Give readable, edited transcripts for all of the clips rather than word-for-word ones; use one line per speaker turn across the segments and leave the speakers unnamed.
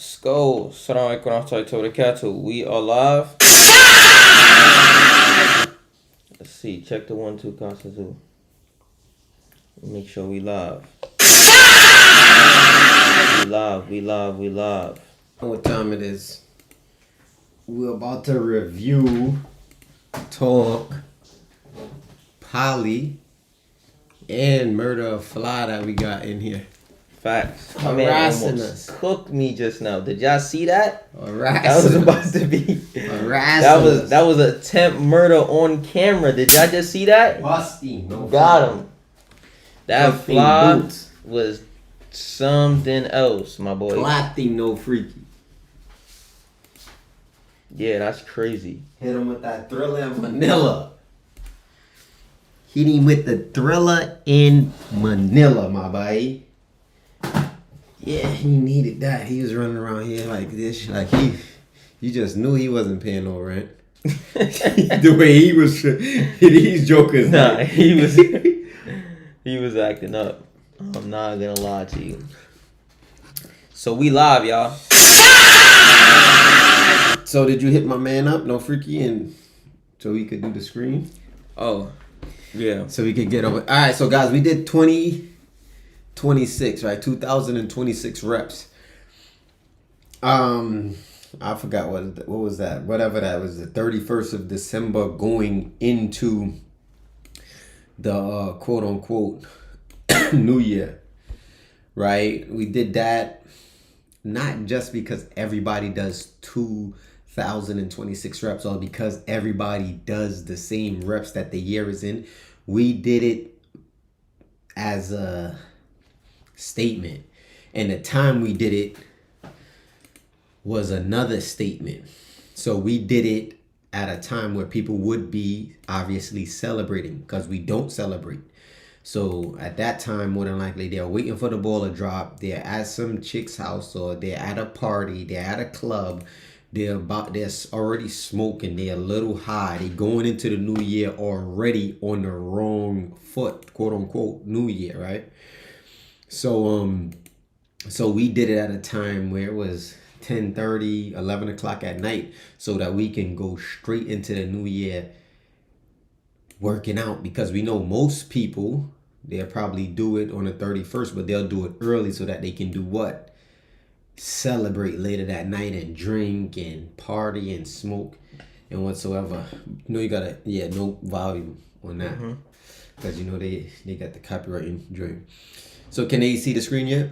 Skull, Assalamualaikum warahmatullahi wabarakatuh. We are live. Let's see. Check the 1-2 constant two. Make sure we live. We live.
What time it is? We're about to review, talk, Polly, and Murder of Fly that we got in here.
Facts. My man
Harassing
almost
us.
cooked me just now. Did y'all see that?
Harassing
That was about
us.
to be.
Harassing
That was attempt murder on camera. Did y'all just see that?
Busty. No
Got him. That
Cuffing
fly
boots.
was something else, my boy.
Clapped him, no freaky.
Yeah, that's crazy.
Hit him with that Thriller in Manila. Hit him with the Thriller in Manila, my boy. Yeah, he needed that. He was running around here like this, you just knew he wasn't paying no rent. The way he was, these jokers.
Nah,
like-
he was acting up. I'm not gonna lie to you. So we live, y'all.
So did you hit my man up, no freaky, and so we could do the screen?
Oh, yeah.
So we could get over. All right, so guys, we did 26, right? 2,026 reps. I forgot what was that? Whatever that was, the 31st of December, going into the quote unquote New Year, right? We did that not just because everybody does 2,026 reps or because everybody does the same reps that the year is in. We did it as a statement, and the time we did it was another statement. So we did it at a time where people would be obviously celebrating, because we don't celebrate. So at that time, more than likely, they're waiting for the ball to drop. They're at some chick's house, or they're at a party. They're at a club. They're already smoking. They're a little high. They're going into the new year already on the wrong foot, quote unquote, New Year, right? So we did it at a time where it was 10:30, 11 o'clock at night, so that we can go straight into the new year working out, because we know most people, they'll probably do it on the 31st, but they'll do it early so that they can do what? Celebrate later that night and drink and party and smoke and whatsoever. You know, you gotta, no volume on that, because you know they got the copyright joint. So can they see the screen yet?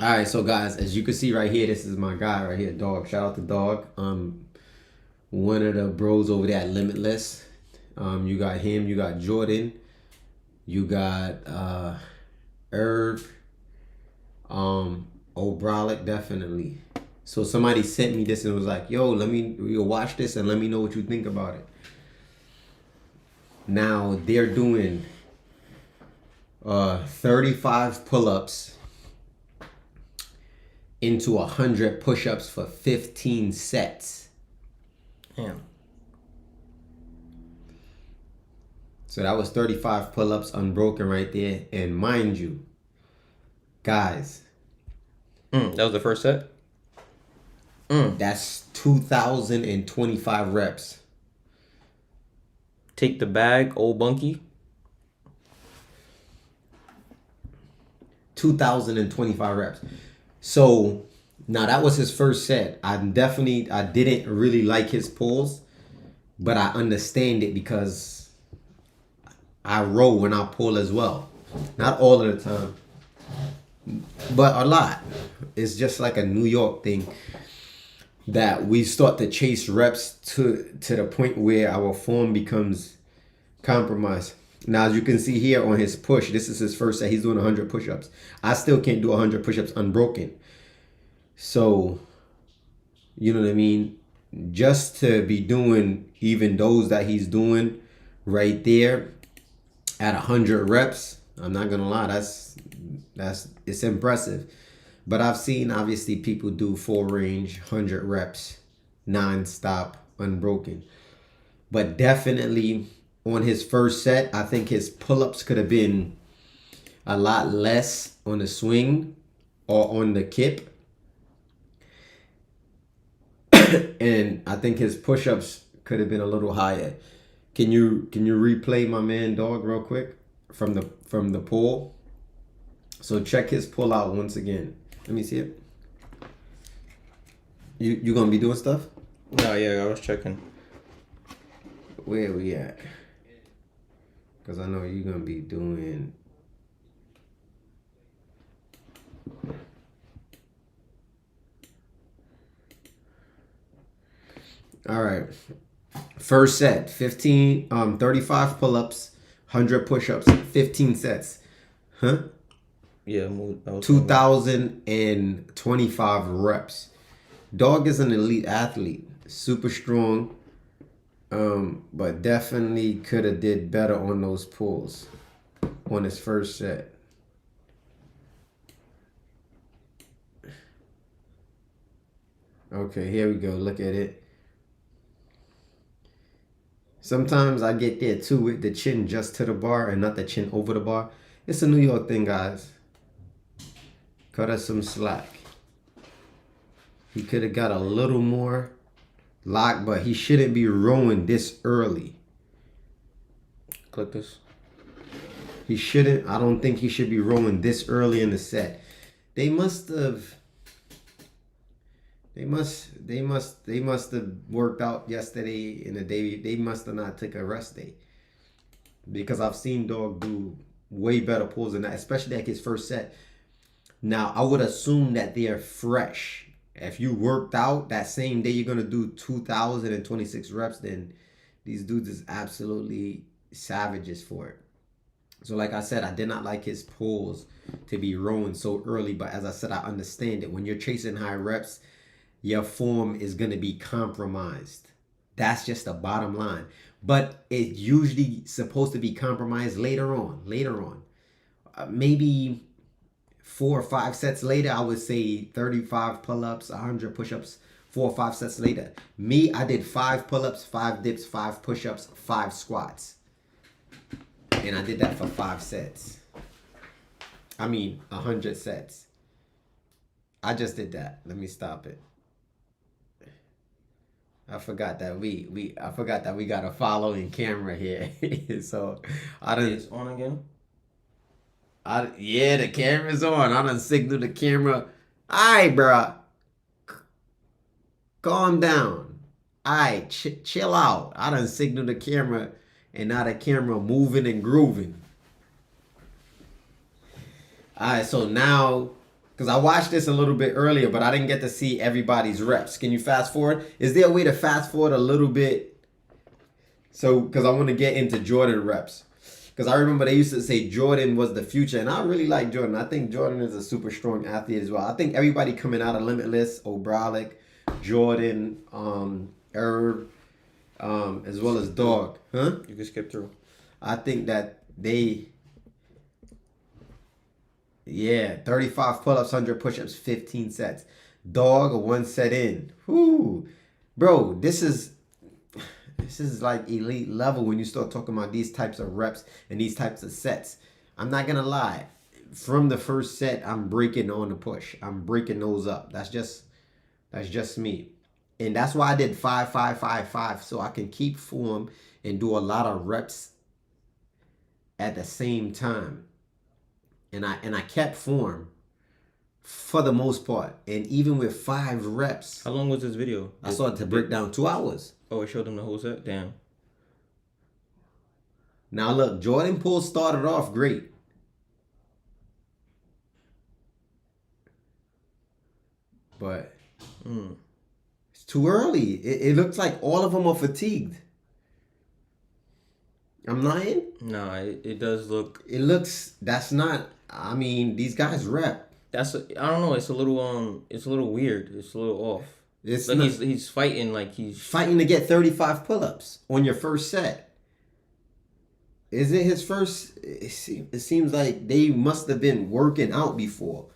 All right, so guys, as you can see right here, this is my guy right here, Dog. Shout out to Dog. One of the bros over there at Limitless. You got him, you got Jordan, you got Irv, O'Brolic, definitely. So somebody sent me this and was like, yo, you'll watch this and let me know what you think about it. Now they're doing 35 pull-ups into 100 push-ups for 15 sets.
Damn.
So that was 35 pull-ups unbroken right there. And mind you, guys,
That was the first set?
that's 2,025 reps.
Take the bag, old bunkie.
2,025 reps. So now that was his first set. I didn't really like his pulls, but I understand it because I roll when I pull as well. Not all of the time, but a lot. It's just like a New York thing that we start to chase reps to the point where our form becomes compromised. Now, as you can see here on his push, this is his first set. He's doing 100 push-ups. I still can't do 100 push-ups unbroken. So, you know what I mean? Just to be doing even those that he's doing right there at 100 reps, I'm not gonna lie, it's impressive. But I've seen obviously people do full range 100 reps non-stop unbroken. But definitely on his first set, I think his pull-ups could have been a lot less on the swing or on the kip. And I think his push-ups could have been a little higher. Can you replay my man dog real quick from the pull? So check his pull out once again. Let me see it. You gonna be doing stuff?
No, yeah, I was checking.
Where we at? Cause I know you're gonna be doing. All right. First set, 35 pull-ups, 100 push-ups, 15 sets. Huh?
Yeah,
2,025 reps. Dog is an elite athlete, super strong, but definitely could have did better on those pulls on his first set. Okay, here we go. Look at it. Sometimes I get there too with the chin just to the bar and not the chin over the bar. It's a New York thing, guys. Cut us some slack. He could have got a little more lock, but he shouldn't be rowing this early.
Click this.
He shouldn't. I don't think he should be rowing this early in the set. They must have worked out yesterday and the day. They must have not took a rest day, because I've seen Dog do way better pulls than that, especially like his first set. Now I would assume that they're fresh. If you worked out that same day, you're gonna do 2,026 reps. Then these dudes is absolutely savages for it. So like I said, I did not like his pulls to be rowing so early. But as I said, I understand it. When you're chasing high reps, your form is going to be compromised. That's just the bottom line. But it's usually supposed to be compromised later on. Maybe 4 or 5 sets later, I would say 35 pull-ups, 100 push-ups, 4 or 5 sets later. Me, I did 5 pull-ups, 5 dips, 5 push-ups, 5 squats. And I did that for 5 sets. 100 sets. I just did that. Let me stop it. I forgot that we got a following camera here. So I done.
It's on again.
The camera's on. I done signaled the camera. Alright, bruh. Calm down. Alright, chill out. I done signaled the camera, and now the camera moving and grooving. Alright, so now, because I watched this a little bit earlier, but I didn't get to see everybody's reps. Can you fast forward? Is there a way to fast forward a little bit? So, because I want to get into Jordan reps. Because I remember they used to say Jordan was the future, and I really like Jordan. I think Jordan is a super strong athlete as well. I think everybody coming out of Limitless, Obrolic, Jordan, Herb, as well as Dog. Huh?
You can skip through.
I think that they... Yeah, 35 pull-ups, 100 push-ups, 15 sets. Dog, 1 set in. Whoo. Bro, this is like elite level when you start talking about these types of reps and these types of sets. I'm not going to lie. From the first set, I'm breaking on the push. I'm breaking those up. That's just me. And that's why I did 5, 5, 5, 5. So I can keep form and do a lot of reps at the same time. And I kept form for the most part. And even with 5 reps.
How long was this video?
I started to break down 2 hours.
Oh, it showed them the whole set? Damn.
Now look, Jordan Poole started off great. But it's too early. It looks like all of them are fatigued. I'm lying?
No, it does look...
It looks... That's not... these guys rep.
I don't know. It's a little weird. It's a little off.
It's
like
not,
he's fighting like he's
fighting to get 35 pull-ups on your first set. Is it his first? It seems like they must have been working out before,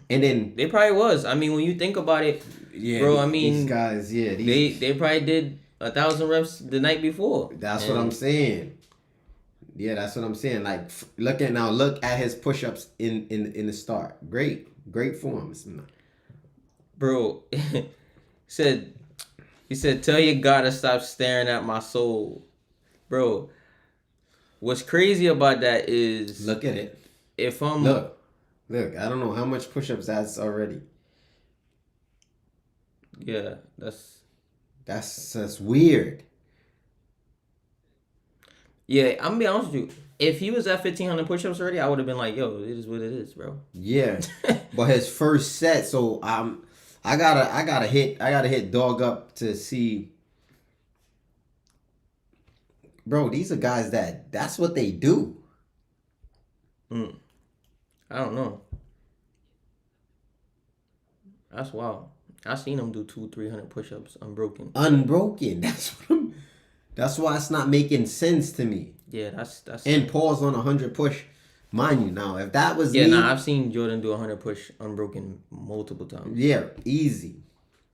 and then
they probably was. When you think about it,
yeah,
bro.
These guys, yeah,
they probably did 1,000 reps the night before.
That's what I'm saying. Yeah, that's what I'm saying. Like, look at his push-ups in the start. Great form,
bro. Said He said, "Tell your God to stop staring at my soul, bro." What's crazy about that is,
Look at it.
if I'm
Look. I don't know how much push-ups that's already.
yeah,
That's weird.
yeah. I'm gonna be honest with you. If he was at 1,500 push-ups already, I would have been like, "Yo, it is what it is, bro."
Yeah, but his first set. So I gotta hit dog up to see. Bro, these are guys that's what they do.
I don't know. That's wild. I seen him do 200-300 push-ups unbroken.
Unbroken. That's why it's not making sense to me.
Yeah, that's.
And pause on 100 push. Mind you, now if that was
Yeah,
me,
nah, I've seen Jordan do 100 push unbroken multiple times.
yeah, easy.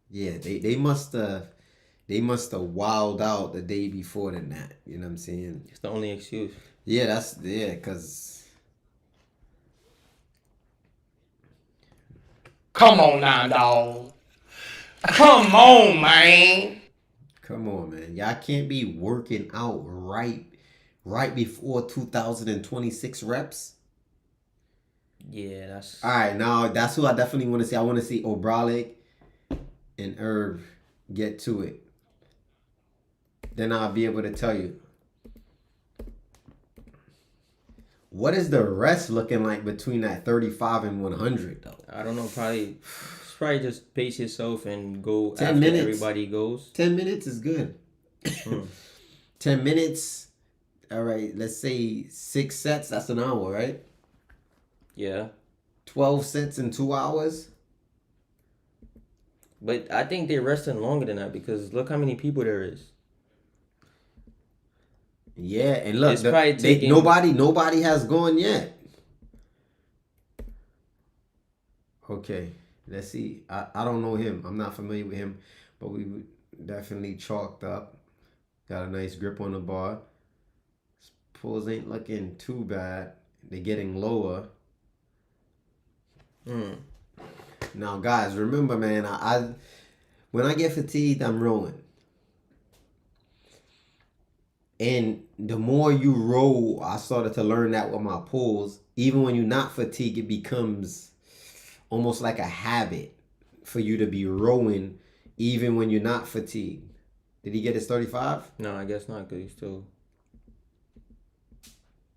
Yeah, they must have wilded out the day before than that. You know what I'm saying?
It's the only excuse.
Yeah, cause
Come on now, dog. Come on, man.
come on, man. Y'all can't be working out right before 2026 reps.
Yeah, that's.
All right, now that's who I definitely want to see. I want to see Obralik and Irv get to it. Then I'll be able to tell you. What is the rest looking like between that 35 and 100 though?
I don't know. Probably just pace yourself and go
10
after
minutes.
everybody goes.
10 minutes is good. 10 minutes. All right, let's say 6 sets. That's an hour, right?
Yeah,
12 sets in 2 hours.
but I think they're resting longer than that because look how many people there is.
Yeah, and look,
It's probably taking-
nobody has gone yet. Okay, let's see. I don't know him. I'm not familiar with him, but we definitely chalked up. Got a nice grip on the bar. His pulls ain't looking too bad. They're getting lower. Now, guys, remember, man, I when I get fatigued, I'm rowing. And the more you roll, I started to learn that with my pulls. Even when you're not fatigued, it becomes almost like a habit for you to be rowing even when you're not fatigued. Did he get his 35?
No, I guess not because he's still.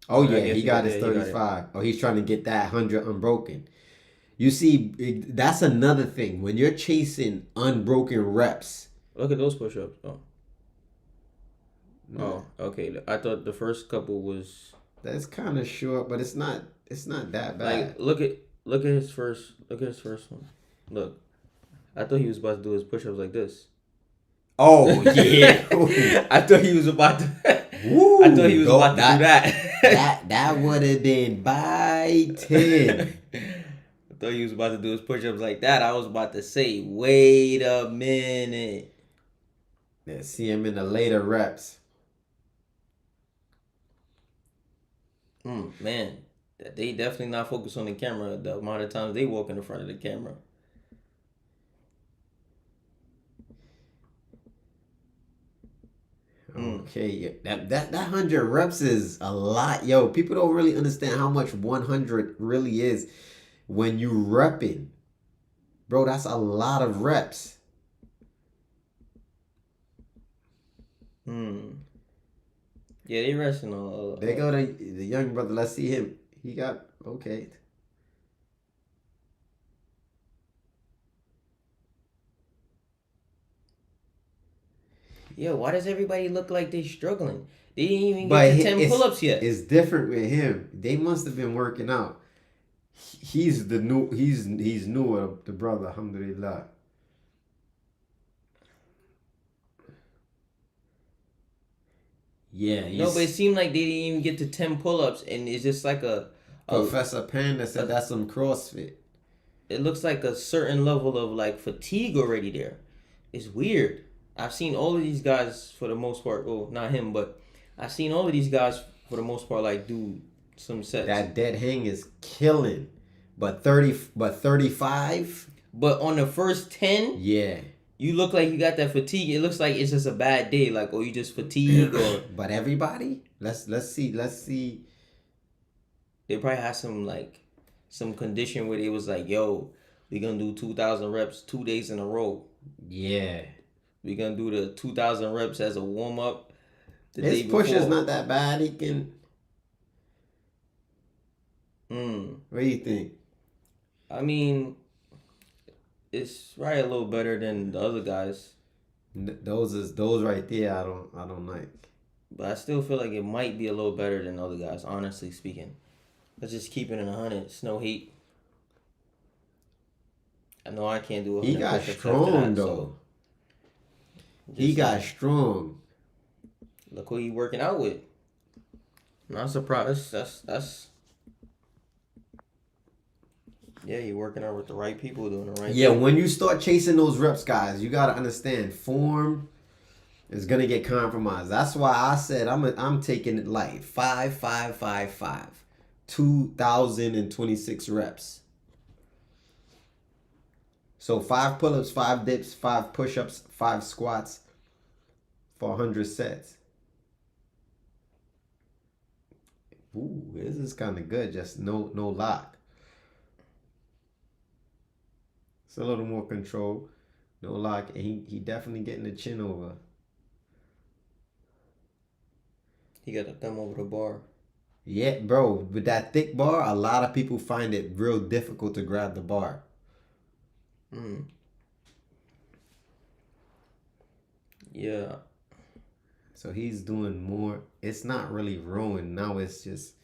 Oh,
I
yeah,
guess
he got his
he got it.
35. Oh, he's trying to get that 100 unbroken. You see, that's another thing. When you're chasing unbroken reps.
Look at those push-ups. Oh, okay. I thought the first couple was
That's kind of short, but it's not that bad.
like look at his first one. Look, I thought he was about to do his push-ups like this.
Oh, yeah.
I thought he was about to.
Woo,
I thought he was about to do that.
that would have been by 10.
I thought he was about to do his push-ups like that. I was about to say, wait a minute.
Let's see him in the later reps.
Man, they definitely not focused on the camera. The amount of times they walk in the front of the camera.
Okay, that 100 reps is a lot. Yo, people don't really understand how much 100 really is when you repping. Bro, that's a lot of reps.
Yeah, they resting on.
There go the young brother. Let's see him. He got okay.
Yo, why does everybody look like they struggling? They didn't even get to 10 pull-ups yet.
It's different with him. They must have been working out. He's newer, the brother, alhamdulillah. Yeah,
No, but it seemed like they didn't even get to 10 pull-ups, and it's just like
Professor Panda said that's some CrossFit.
It looks like a certain level of like fatigue already there. It's weird. I've seen all of these guys for the most part. Oh, not him, but I've seen all of these guys for the most part like do some sets.
That dead hang is killing, but 35.
But on the first 10,
Yeah.
you look like you got that fatigue. It looks like it's just a bad day. Like, oh, you just fatigued or
But everybody, let's see.
they probably had some condition where they was like, yo, we gonna do 2,000 reps 2 days in a row.
Yeah.
We gonna do the 2,000 reps as a warm up the
His
day before.
push is not that bad. He can. What do you think?
I mean, it's probably a little better than the other guys,
Those right there. I don't like.
but I still feel like it might be a little better than other guys. Honestly speaking, let's just keep it in 100. It's no hate. I know I can't do 100.
He got
push-ups after
strong
that,
though.
so
He
just
got strong.
look who he working out with. Not surprised. That's. Yeah, you working out with the right people doing the right
Yeah,
thing.
when you start chasing those reps, guys, you gotta understand form is gonna get compromised. That's why I said I'm taking it light. 5, 5, 5, 5. 2,026 reps. So 5 pull-ups, 5 dips, 5 push-ups, 5 squats for 100 sets. Ooh, this is kind of good. Just no lock. It's a little more control. No lock. And he definitely getting the chin over.
He got a thumb over the bar.
Yeah, bro. With that thick bar, a lot of people find it real difficult to grab the bar.
Yeah.
So he's doing more. It's not really rowing. Now it's just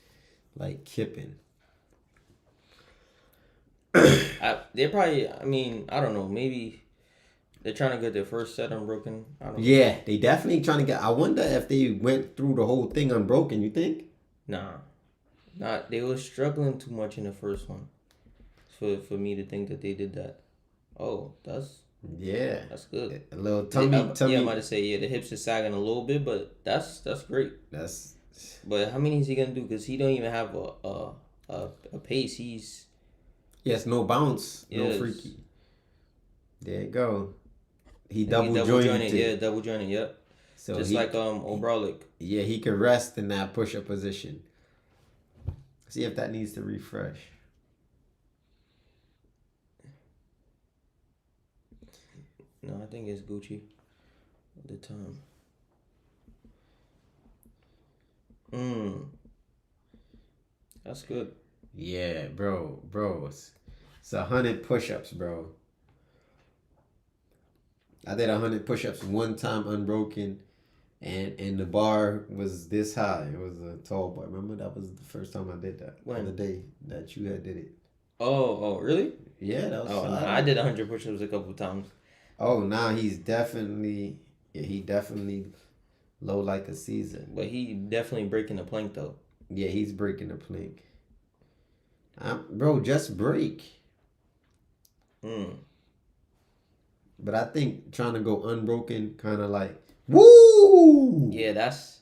like kipping.
They're probably, I mean, I don't know, maybe they're trying to get their first set unbroken. I don't know.
Yeah, they definitely trying to get. I wonder if they went through the whole thing unbroken. You think?
Nah. They were struggling too much in the first one for me to think that they did that. Oh, that's good.
A little tummy.
Yeah, I'm about to say, yeah, the hips are sagging a little bit, but that's great. But how many is he gonna do? Because he don't even have a pace. He's
yes, no bounce, no
Yes.
freaky. There you go. He
he
double jointed.
Yeah, double jointed. Yep.
So
Just
he,
like Obrolic.
yeah, he could rest in that push-up position. See if that needs to refresh.
No, I think it's Gucci at the time. That's good.
Yeah, bro. It's 100 push-ups, bro. I did 100 push-ups one time unbroken, and the bar was this high. It was a tall bar. Remember, that was the first time I did that.
When?
The day that you had did it.
Oh, really?
Yeah, that was
Oh,
fine.
no, I did 100 push-ups a couple times.
Oh, now he's definitely, he definitely low like a season.
But he definitely breaking the plank, though.
Yeah, he's breaking the plank. Bro, just break. But I think trying to go unbroken, kind of like, woo!
Yeah, that's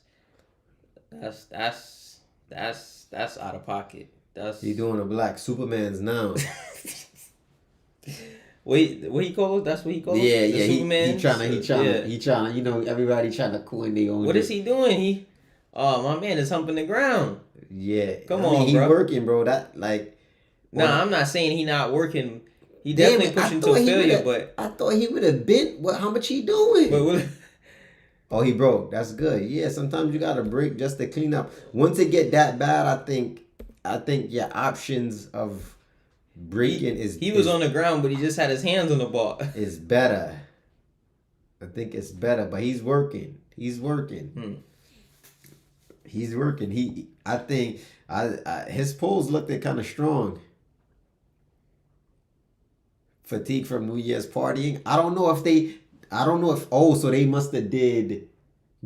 out of pocket. That's
He doing a black Superman's now.
Wait, what he call it? That's what he called it?
Yeah,
The
yeah. He
Supermans?
trying to. You know, everybody trying to coin their own.
What is he doing? My man is humping the ground.
Yeah,
Come on,
he
bro.
working, bro. That like.
Nah, I'm not saying he not working. He definitely pushing to failure, but
I thought he would have been. What? How much he doing?
what?
Oh, he broke. That's good. Yeah, sometimes you gotta break just to clean up. Once it get that bad, I think your options of breaking
He was on the ground, but he just had his hands on the ball.
is better. I think it's better, but he's working. He's working. I think his pulls looked kind of strong. Fatigue from New Year's partying. I don't know if so they must have did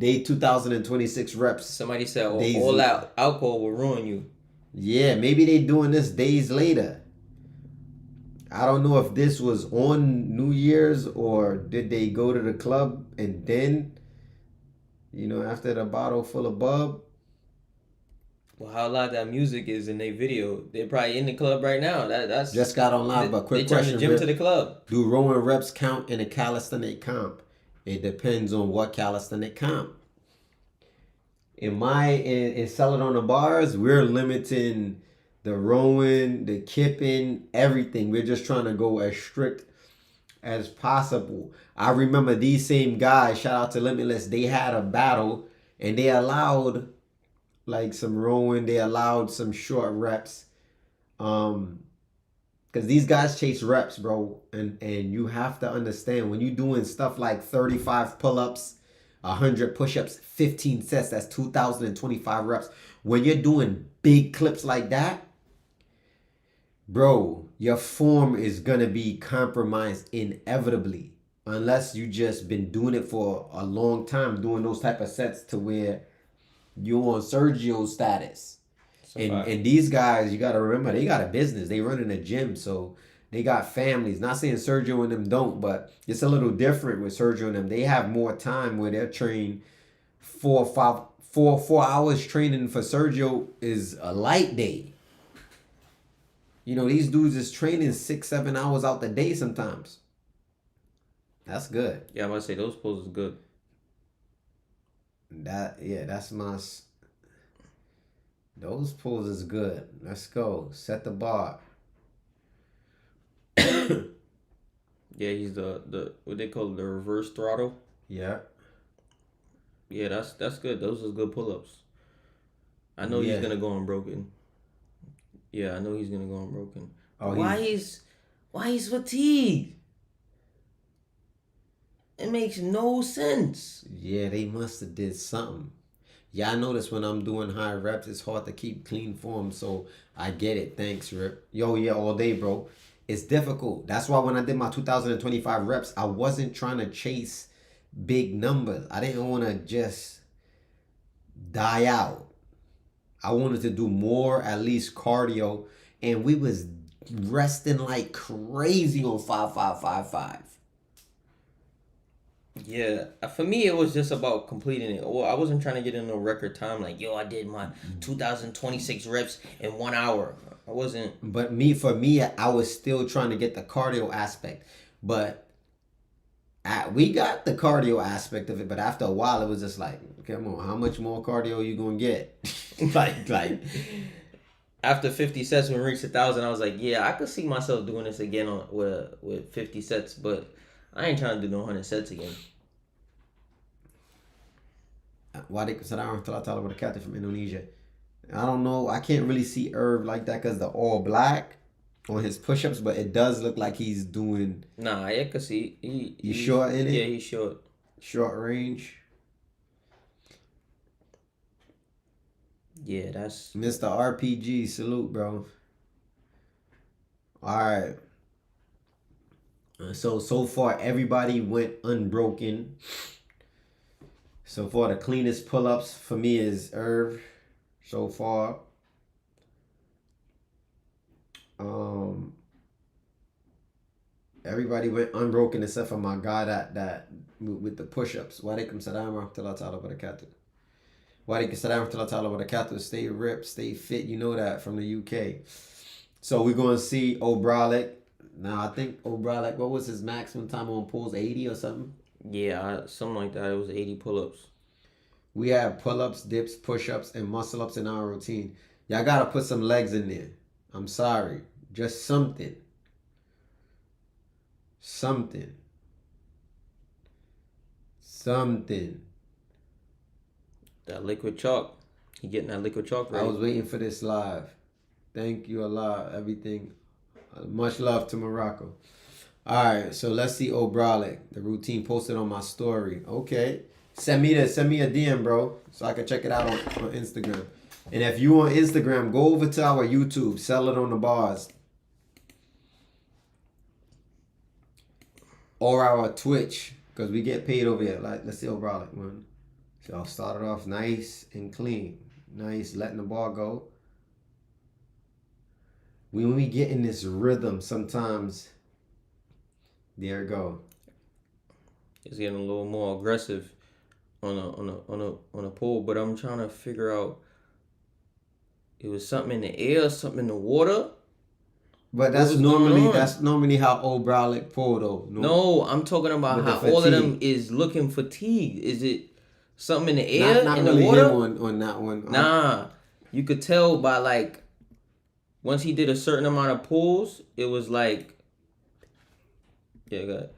2026 reps.
Somebody said
Days-
all out alcohol will ruin you.
Yeah, maybe they doing this days later. I don't know if this was on New Year's or did they go to the club and then, after the bottle full of bub.
Well, how loud that music is in their video. They're probably in the club right now. That's
Just got on live, but quick
they turn
question,
the gym
Rip.
to the club.
Do rowing reps count in a calisthenic comp? It depends on what calisthenic comp. In selling on the bars, we're limiting the rowing, the kipping, everything. We're just trying to go as strict as possible. I remember these same guys, shout out to Limitless, they had a battle and they allowed like some rowing, they allowed some short reps. Because these guys chase reps, bro. And you have to understand when you're doing stuff like 35 pull-ups, 100 push-ups, 15 sets, that's 2,025 reps. When you're doing big clips like that, bro, your form is going to be compromised inevitably. Unless you just been doing it for a long time, doing those type of sets to where you're on Sergio status. And these guys, you got to remember, they got a business. They run in a gym, so they got families. Not saying Sergio and them don't, but it's a little different with Sergio and them. They have more time where they're trained 4 hours training for Sergio is a light day. You know, these dudes is training 6-7 hours out the day sometimes. That's good.
Yeah, I'm about to say those poses good.
That's my. Those pulls is good. Let's go. Set the bar.
Yeah, he's the what they call it, the reverse throttle.
Yeah.
Yeah, that's good. Those are good pull-ups. I know he's gonna go unbroken. Yeah, I know he's gonna go unbroken.
Oh,
why he's fatigued? It makes no sense.
Yeah, they must have did something. Yeah, I notice when I'm doing high reps, it's hard to keep clean form. So I get it. Thanks, Rip. Yo, yeah, all day, bro. It's difficult. That's why when I did my 2025 reps, I wasn't trying to chase big numbers. I didn't want to just die out. I wanted to do more, at least cardio. And we was resting like crazy on 5-5-5-5.
Yeah, for me it was just about completing it. Well, I wasn't trying to get in no record time. Like, yo, I did my 2026 reps in 1 hour. I wasn't.
But for me, I was still trying to get the cardio aspect. But we got the cardio aspect of it. But after a while, it was just like, come on, how much more cardio you gonna get? like.
After 50 sets, when we reached 1,000, I was like, yeah, I could see myself doing this again with 50 sets, but I ain't trying to do no 100 sets again.
Wadik Sadar Talatala with a captain from Indonesia. I don't know. I can't really see Irv like that because the all black on his push-ups, but it does look like he's doing.
Nah, I could see.
He's short in it?
Yeah, he's short.
Short range.
Yeah, that's.
Mr. RPG, salute, bro. All right. So far, everybody went unbroken. So far, the cleanest pull-ups for me is Irv. So far. Everybody went unbroken except for my guy that with the push-ups. Walaikum salam wa rahmatullahi ta'ala wa barakatuh. Walaikum salam wa rahmatullahi ta'ala wa barakatuh. Stay ripped, stay fit. You know that from the UK. So we're going to see O'Bralick. Now, I think O'Bralick, what was his maximum time on pulls? 80 or something?
Yeah, something like that. It was 80 pull-ups.
We have pull-ups, dips, push-ups, and muscle-ups in our routine. Y'all got to put some legs in there. I'm sorry. Just something. Something.
That liquid chalk. He getting that liquid chalk right.
I was waiting for this live. Thank you, Allah. Everything. Much love to Morocco. All right, so let's see O'Bralick. The routine posted on my story. Okay. Send me a DM, bro, so I can check it out on Instagram. And if you on Instagram, go over to our YouTube. Sell it on the bars. Or our Twitch, because we get paid over here. Like, let's see O'Bralick one. So I'll start it off nice and clean. Nice, letting the ball go. When we get in this rhythm, sometimes, there it go.
It's getting a little more aggressive on a pull, but I'm trying to figure out It was something in the air, something in the water.
But
What was going on?
that's normally how old Browlick pull though.
No, I'm talking about
With the
how all of them
fatigue.
is looking fatigued. Is it something in the
Not
air,
not
in the
really
water?
him on that one.
Nah, you could tell by like once he did a certain amount of pulls, it was like, yeah, go ahead.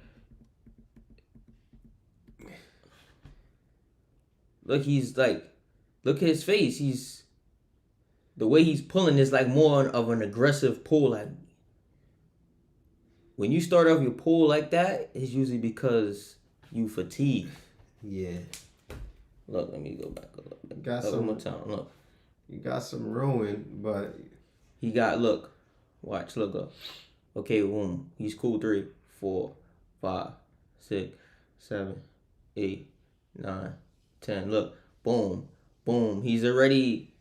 Look, he's like, look at his face. He's the way he's pulling is like more of an aggressive pull. Like when you start off your pull like that, it's usually because you fatigue.
Yeah.
Look, let me go back a little bit.
Got
Look
some-
one more time. Look,
You got some ruin, but
he got look. Watch, look up. Okay, boom. He's cool. 3, 4, 5, 6, 7, 8, 9, 10. Look, boom, boom. He's already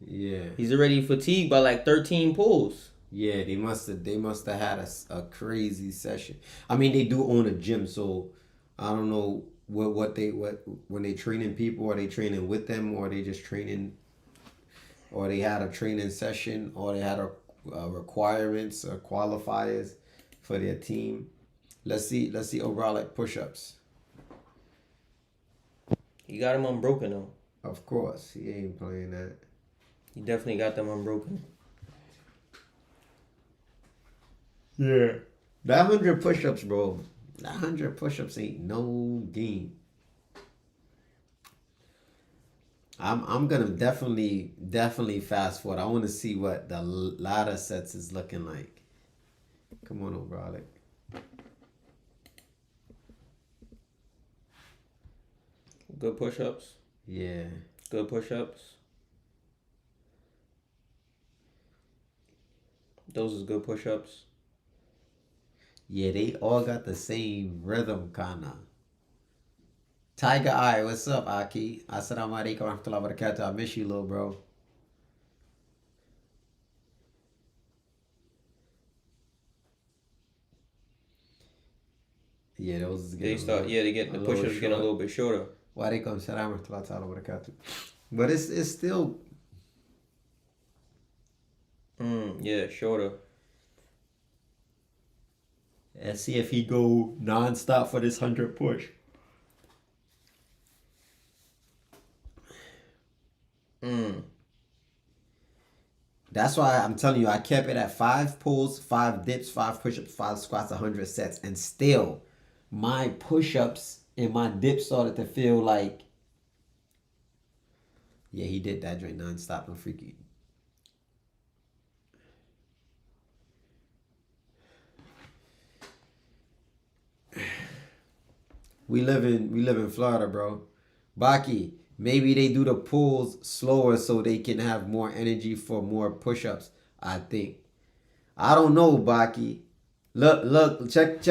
fatigued by like 13 pulls.
yeah, they must have had a crazy session. I mean, they do own a gym, so I don't know what when they training people, are they training with them, or are they just training, or they had a training session, or they had a requirements or qualifiers for their team. Let's see O'Brien push-ups.
He got him unbroken though.
Of course, he ain't playing that.
He definitely got them unbroken.
Yeah. That 100 push-ups, bro. That 100 push-ups ain't no game. I'm gonna definitely fast forward. I want to see what the ladder sets is looking like. Come on, O'Brien.
Good push-ups.
Yeah.
Good push-ups. Those is good push-ups.
Yeah, they all got the same rhythm, kinda. Tiger Eye, what's up, Aki? Assalamu alaikum wa rahmatullahi wa barakatuh. I miss you, little bro. Yeah, those is
They
getting
they get the push-ups getting a little bit shorter.
Wa alaikum salam wa rahmatullahi wa barakatuh. But it's still
Yeah, shorter.
Let's see if he go non-stop for this 100 push. That's why I'm telling you, I kept it at 5 pulls, 5 dips, 5 push-ups, 5 squats, 100 sets. And still, my push-ups and my dips started to feel like, yeah, he did that joint non-stop and freaky. We live in Florida, bro. Baki, maybe they do the pulls slower so they can have more energy for more push-ups. I think. I don't know, Baki. Look, check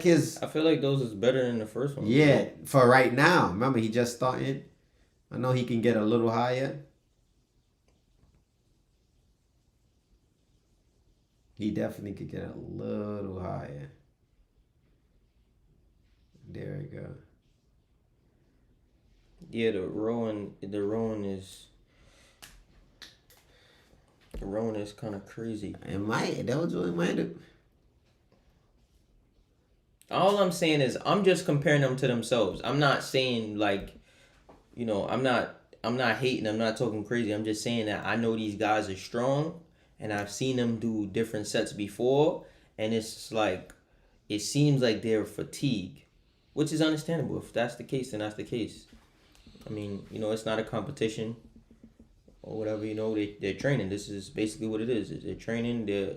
his.
I feel like those is better than the first one.
Yeah, for right now. Remember, he just started. I know he can get a little higher. He definitely could get a little higher. There we go.
Yeah, the rowing is kind of crazy.
It might have.
All I'm saying is I'm just comparing them to themselves. I'm not saying like, I'm not hating. I'm not talking crazy. I'm just saying that I know these guys are strong, and I've seen them do different sets before, and it's like, it seems like they're fatigued, which is understandable. If that's the case, then that's the case. I mean, it's not a competition or whatever. They're training. This is basically what it is. They're training. They're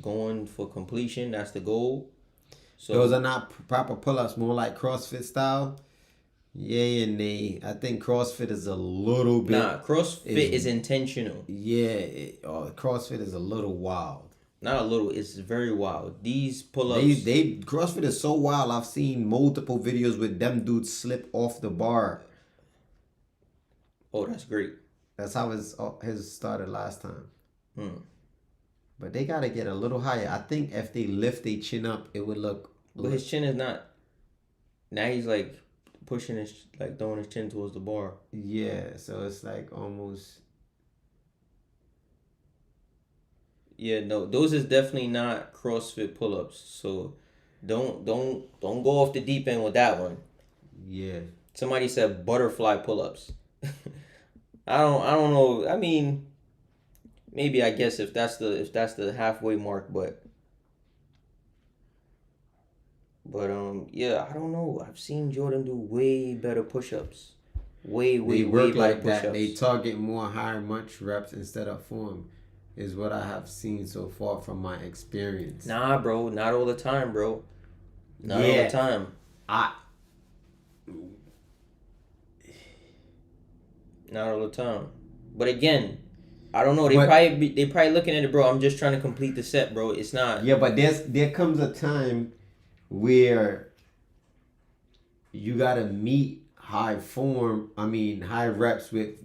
going for completion. That's the goal. So
Those are not proper pull-ups, more like CrossFit style. Yeah, and I think CrossFit is a little bit.
Nah, CrossFit is intentional.
Yeah, CrossFit is a little wild.
Not a little. It's very wild. These pull-ups.
They CrossFit is so wild. I've seen multiple videos with them dudes slip off the bar.
Oh, that's great.
That's how his started last time.
Hmm.
But they gotta get a little higher. I think if they lift their chin up, it would look.
But his chin is not. Now he's like pushing throwing his chin towards the bar.
Yeah, so it's like almost.
Yeah, no, those is definitely not CrossFit pull-ups. So don't go off the deep end with that one.
Yeah.
Somebody said butterfly pull-ups. I don't know. I mean, maybe I guess if that's the halfway mark, but yeah, I don't know. I've seen Jordan do way better push-ups.
They
Way
work
better
like that. They
push-ups.
target more higher munch reps instead of form, is what I have seen so far from my experience.
Nah, bro, not all the time, bro. Not all the
Yeah,
time.
I
Not all the time. But again, I don't know.
but
They probably looking at it, bro. I'm just trying to complete the set, bro. It's not.
yeah, but there comes a time where you gotta meet high form. I mean, high reps with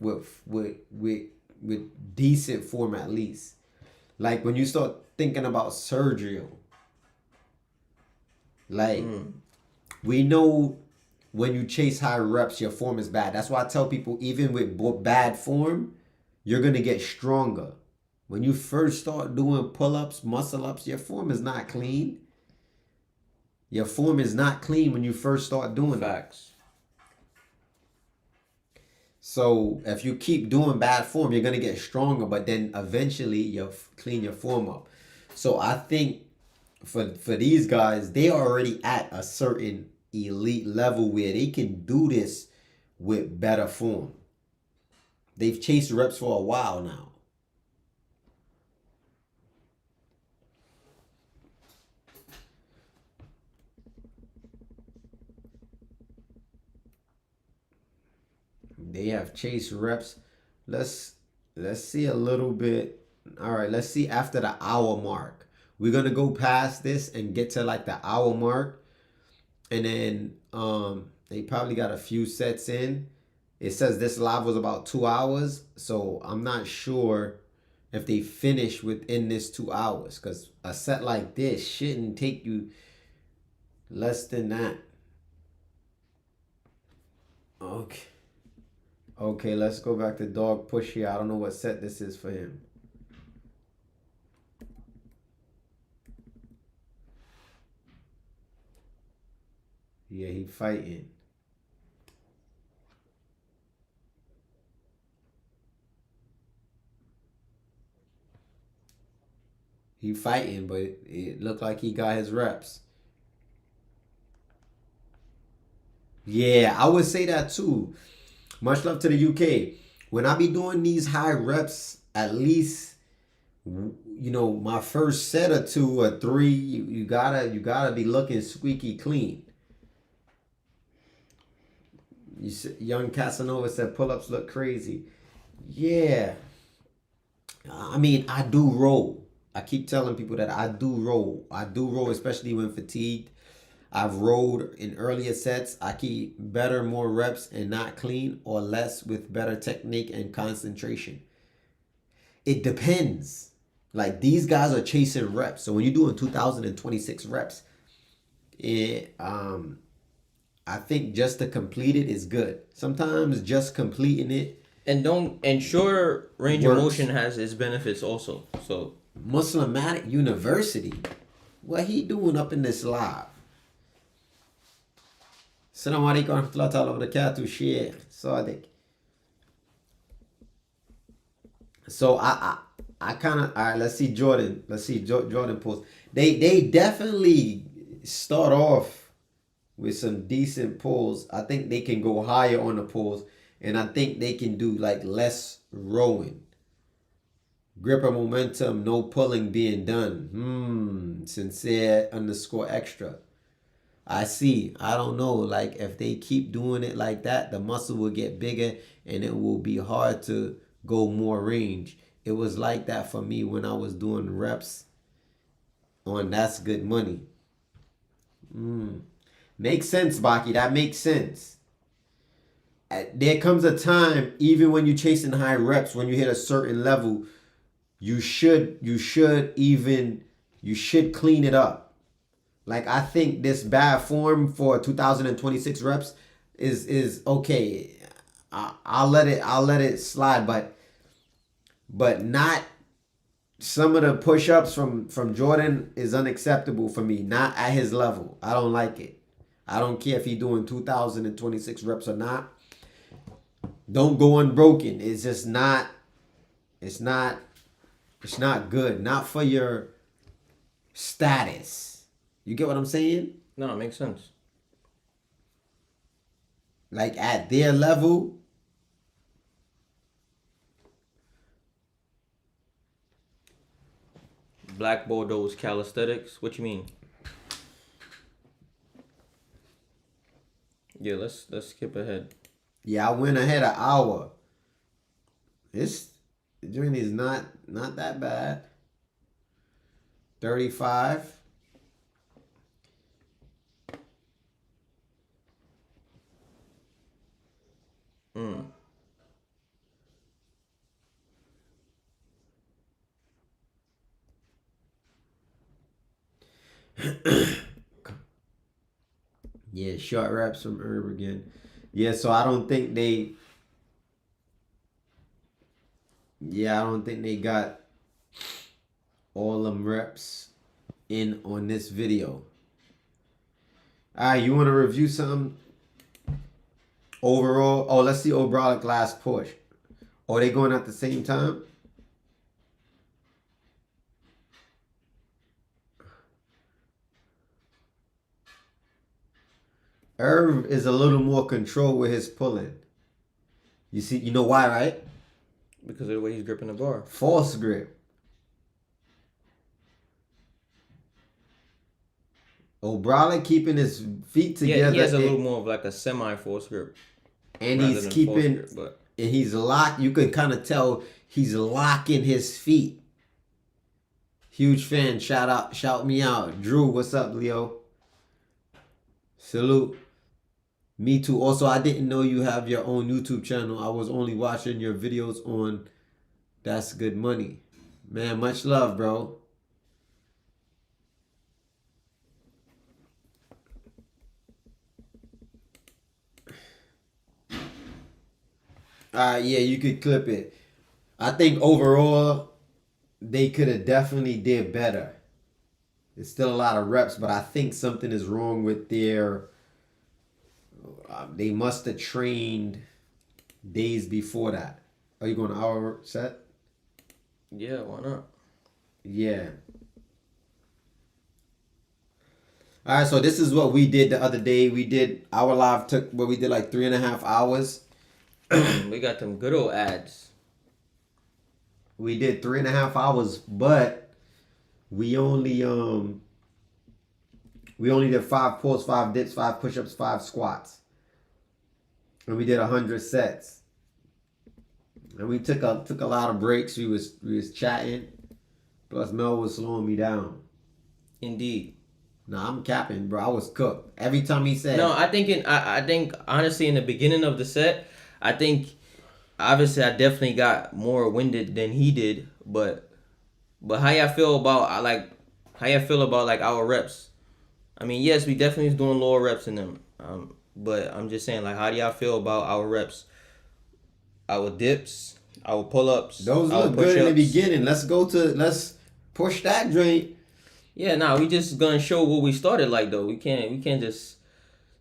decent form at least. Like when you start thinking about Sergio, like we know when you chase high reps, your form is bad. That's why I tell people, even with bad form, you're gonna get stronger. When you first start doing pull-ups, muscle-ups, your form is not clean. Your form is not clean when you first start doing it.
Facts.
So if you keep doing bad form, you're gonna get stronger, but then eventually you'll clean your form up. So I think for these guys, they are already at a certain elite level where they can do this with better form. They've chased reps for a while now. They have chased reps. Let's see a little bit. All right, let's see after the hour mark. We're gonna go past this and get to like the hour mark, and then they probably got a few sets in. It says this live was about 2 hours, so I'm not sure if they finish within this 2 hours, because a set like this shouldn't take you less than that. Okay. Okay, let's go back to Dog Push here. I don't know what set this is for him. Yeah, he fighting. He fighting, but it looked like he got his reps. Yeah, I would say that too. Much love to the UK. When I be doing these high reps, at least my first set or two or three, you gotta be looking squeaky clean. Young Casanova said pull-ups look crazy. Yeah, I mean I do roll. I keep telling people that I do roll. I do roll, especially when fatigued. I've rolled in earlier sets. I keep better, more reps and not clean, or less with better technique and concentration. It depends. Like these guys are chasing reps. So when you're doing 2026 reps, I think just to complete it is good. Sometimes just completing it
And shorter range of
works.
motion has its benefits also. So
Muslimatic University, what he doing up in this live? Assalamu alaikum wa rahmatullahi ta'ala wa barakatuh, Sheikh Sadiq. So I kind of, all right, let's see Jordan. Let's see Jordan pulls. They definitely start off with some decent pulls. I think they can go higher on the pulls, and I think they can do like less rowing. Gripper momentum, no pulling being done. Sincere _ extra. I see. I don't know. Like if they keep doing it like that, the muscle will get bigger and it will be hard to go more range. It was like that for me when I was doing reps on That's Good Money. Makes sense, Baki. That makes sense. There comes a time, even when you're chasing high reps, when you hit a certain level, you should clean it up. Like I think this bad form for 2026 reps is okay. I'll let it slide, but not some of the push-ups from Jordan is unacceptable for me. Not at his level. I don't like it. I don't care if he's doing 2,026 reps or not. Don't go unbroken. It's just not. It's not good. Not for your status. You get what I'm saying?
No, it makes sense.
Like at their level.
Black Bordeaux's calisthenics. What you mean? Yeah, let's skip ahead.
Yeah, I went ahead an hour. This journey is not that bad. 35. Yeah, short reps from Herb again. Yeah, so I don't think they. Yeah, I don't think they got all them reps in on this video. Alright, you want to review something overall? Oh, let's see O'Brien last push. Are they going at the same time? Irv is a little more controlled with his pulling. You see, you know why, right?
Because of the way he's gripping the bar.
False grip. O'Brien keeping his feet together.
Yeah, he has a little more of like a semi-force grip.
And he's keeping, grip, but... and he's locked. You can kind of tell he's locking his feet. Huge fan. Shout me out. Drew, what's up, Leo? Salute. Me too. Also, I didn't know you have your own YouTube channel. I was only watching your videos on That's Good Money. Man, much love, bro. Yeah, you could clip it. I think overall, they could have definitely did better. It's still a lot of reps, but I think something is wrong with their... they must have trained days before that. Are you going to hour set?
Yeah, why not?
Yeah. All right, so this is what we did the other day. We did our live took what we did like 3.5 hours.
We got them good old ads.
We did 3.5 hours, but we only did 5 pulls, 5 dips, 5 push-ups, 5 squats. And we did 100 sets. And we took a lot of breaks. We was chatting. Plus Mel was slowing me down.
Indeed.
No, I'm capping, bro. I was cooked. Every time he said...
No, I think honestly in the beginning of the set, I think obviously I definitely got more winded than he did, but how y'all feel about our reps? I mean, yes, we definitely was doing lower reps in them. But I'm just saying, like, how do y'all feel about our reps? Our dips, our pull-ups,
those look good in the beginning. Let's push that joint.
Yeah, we just gonna show what we started like though. We can't just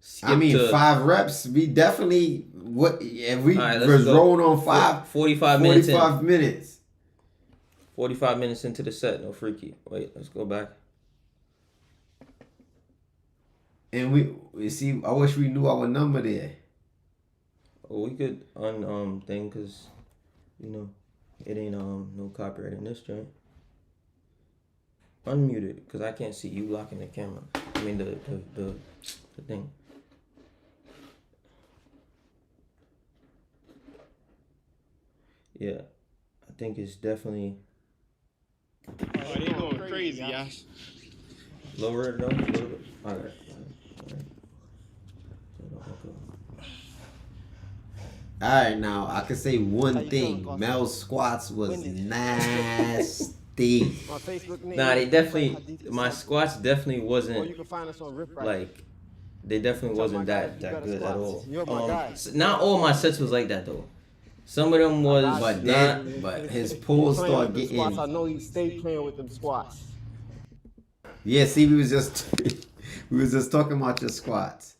skip.
I mean, 5 reps. We definitely if we was rolling on 45 minutes.
45 minutes into the set, no freaky. Wait, let's go back.
And we see. I wish we knew our number there.
Oh, we could thing because, it ain't no copyright in this joint. Unmute it because I can't see you locking the camera. I mean the thing. Yeah, I think it's definitely.
Oh, they going crazy, y'all.
Lower it though, a little bit. All right.
All right, now I can say one thing. Mel's squats was nasty.
Nah, my squats definitely wasn't like, they definitely wasn't that good at all. Not all my sets was like that though. Some of them was
But
not.
then, but his pulls
Playing
start
with them
getting.
squats. I know he stayed playing with them squats.
Yeah, see, we was just talking about your squats.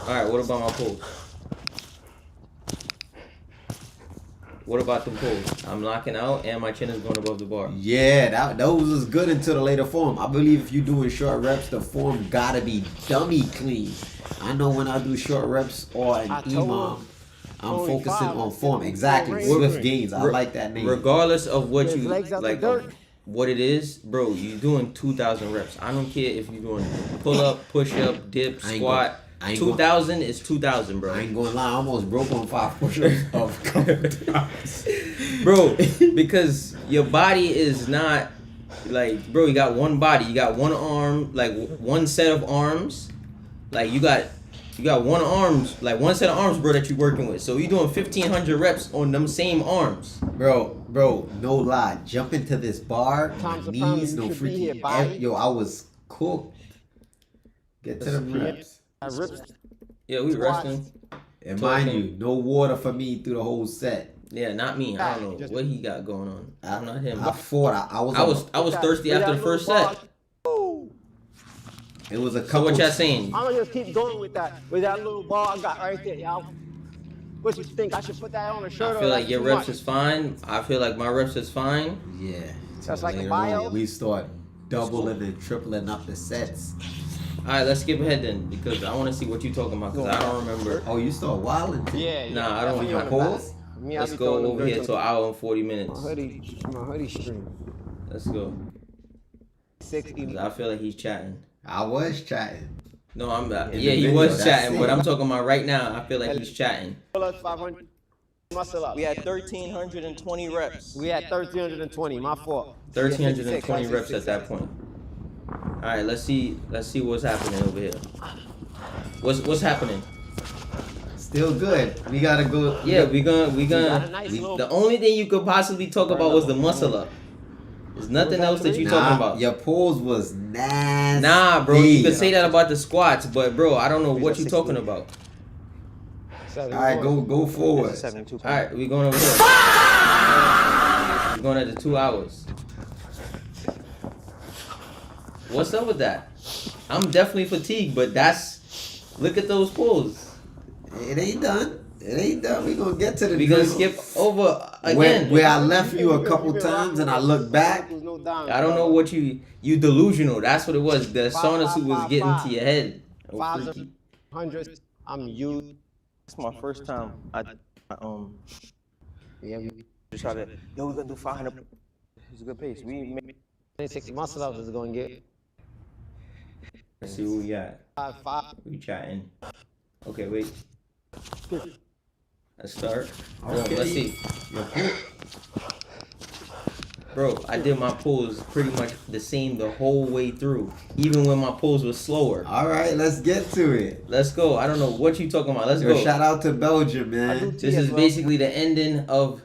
All right, what about my pulls? What about the pulls? I'm knocking out and my chin is going above the bar.
Yeah, those was good until the later form. I believe if you're doing short reps, the form gotta be dummy clean. I know when I do short reps or an
I told
EMOM,
him.
I'm
Only
focusing
five.
on form. Exactly.
Four
Swift
rings.
gains. I like that name.
Regardless of what
His
you
legs out the
like,
dirt.
what it is, bro. You doing 2,000 reps. I don't care if you're doing pull up, push up, dip,
I ain't
squat.
I ain't
2,000 is 2,000, bro.
I ain't gonna lie, I almost broke on 5 push-ups of a couple times.
Bro, because your body is not like, bro, you got one body, you got one arm, like one set of arms, like you got one arms, like one set of arms, bro, that you're working with. So you're doing 1,500 reps on them same arms.
Bro, no lie. Jump into this bar, my
Times upon
knees,
you
no
should be here,
freaking.
body.
Yo, I was cooked. Get to the reps.
I ripped.
Yeah, we
Squats.
resting.
And mind
Talking.
you, no water for me through the whole set.
Yeah, not me. I don't know what he got going on. I'm not him.
I fought. I
I was thirsty after the first set.
It was a
So
couple.
what y'all saying?
I'm gonna just keep going with that little ball I got right there, y'all. What you think? I should put that on a shirt?
I feel
or
like
that's
your
too
reps
much?
is fine. I feel like my reps is fine.
Yeah.
That's like a
later
bio?
on, we start doubling and tripling up the sets.
All right, let's skip ahead then because I want to see what you talking about because I don't remember.
Oh, you start wilding. Too.
Yeah.
Nah, I don't
On your
remember.
pulls?
Me, I
Let's
be
go
throwing them
over here
dirty-
to an hour and 40 minutes.
my hoodie stream.
Let's go.
60.
'Cause I feel like he's chatting.
I was chatting.
No, I'm not.
In
Yeah,
the
he
video,
was
that's
chatting,
it.
but I'm talking about right now. I feel like he's chatting.
Pull up 500. Muscle up.
We had 1,320 reps.
We had 1,320. My fault.
1,320 reps at that point. All right, let's see what's happening over here. What's happening?
Still good. We gotta go.
Yeah, we
got a
gonna.
nice little-
The only thing you could possibly talk about was the muscle up. There's nothing else that you talking about.
Your pulls was nasty.
Nah, bro, you could say that about the squats, but bro, I don't know what you talking about.
All right, go forward.
72.
All right, we going over here. We're going at the 2 hours. What's up with that? I'm definitely fatigued, but look at those pulls.
It ain't done. It ain't done. We gonna get to the.
We gonna
drill.
skip over again.
Where I left you a couple times and I look back.
I don't know what you delusional. That's what it was. The sauna suit was getting to your head. Oh, freaky.
500. I'm you.
It's my first time.
Yeah, we
Just try to. Yo, we're gonna do 500. It's a good pace. We make.
26 muscle ups is gonna get
Let's see what we got.
5.
We chatting. Okay, wait. Let's start.
Okay.
Let's see. Bro, I did my pulls pretty much the same the whole way through, even when my pulls were slower.
All right, let's get to it.
Let's go. I don't know what you talking about. Let's
Yo,
go.
shout out to Belgium, man.
This is basically the ending of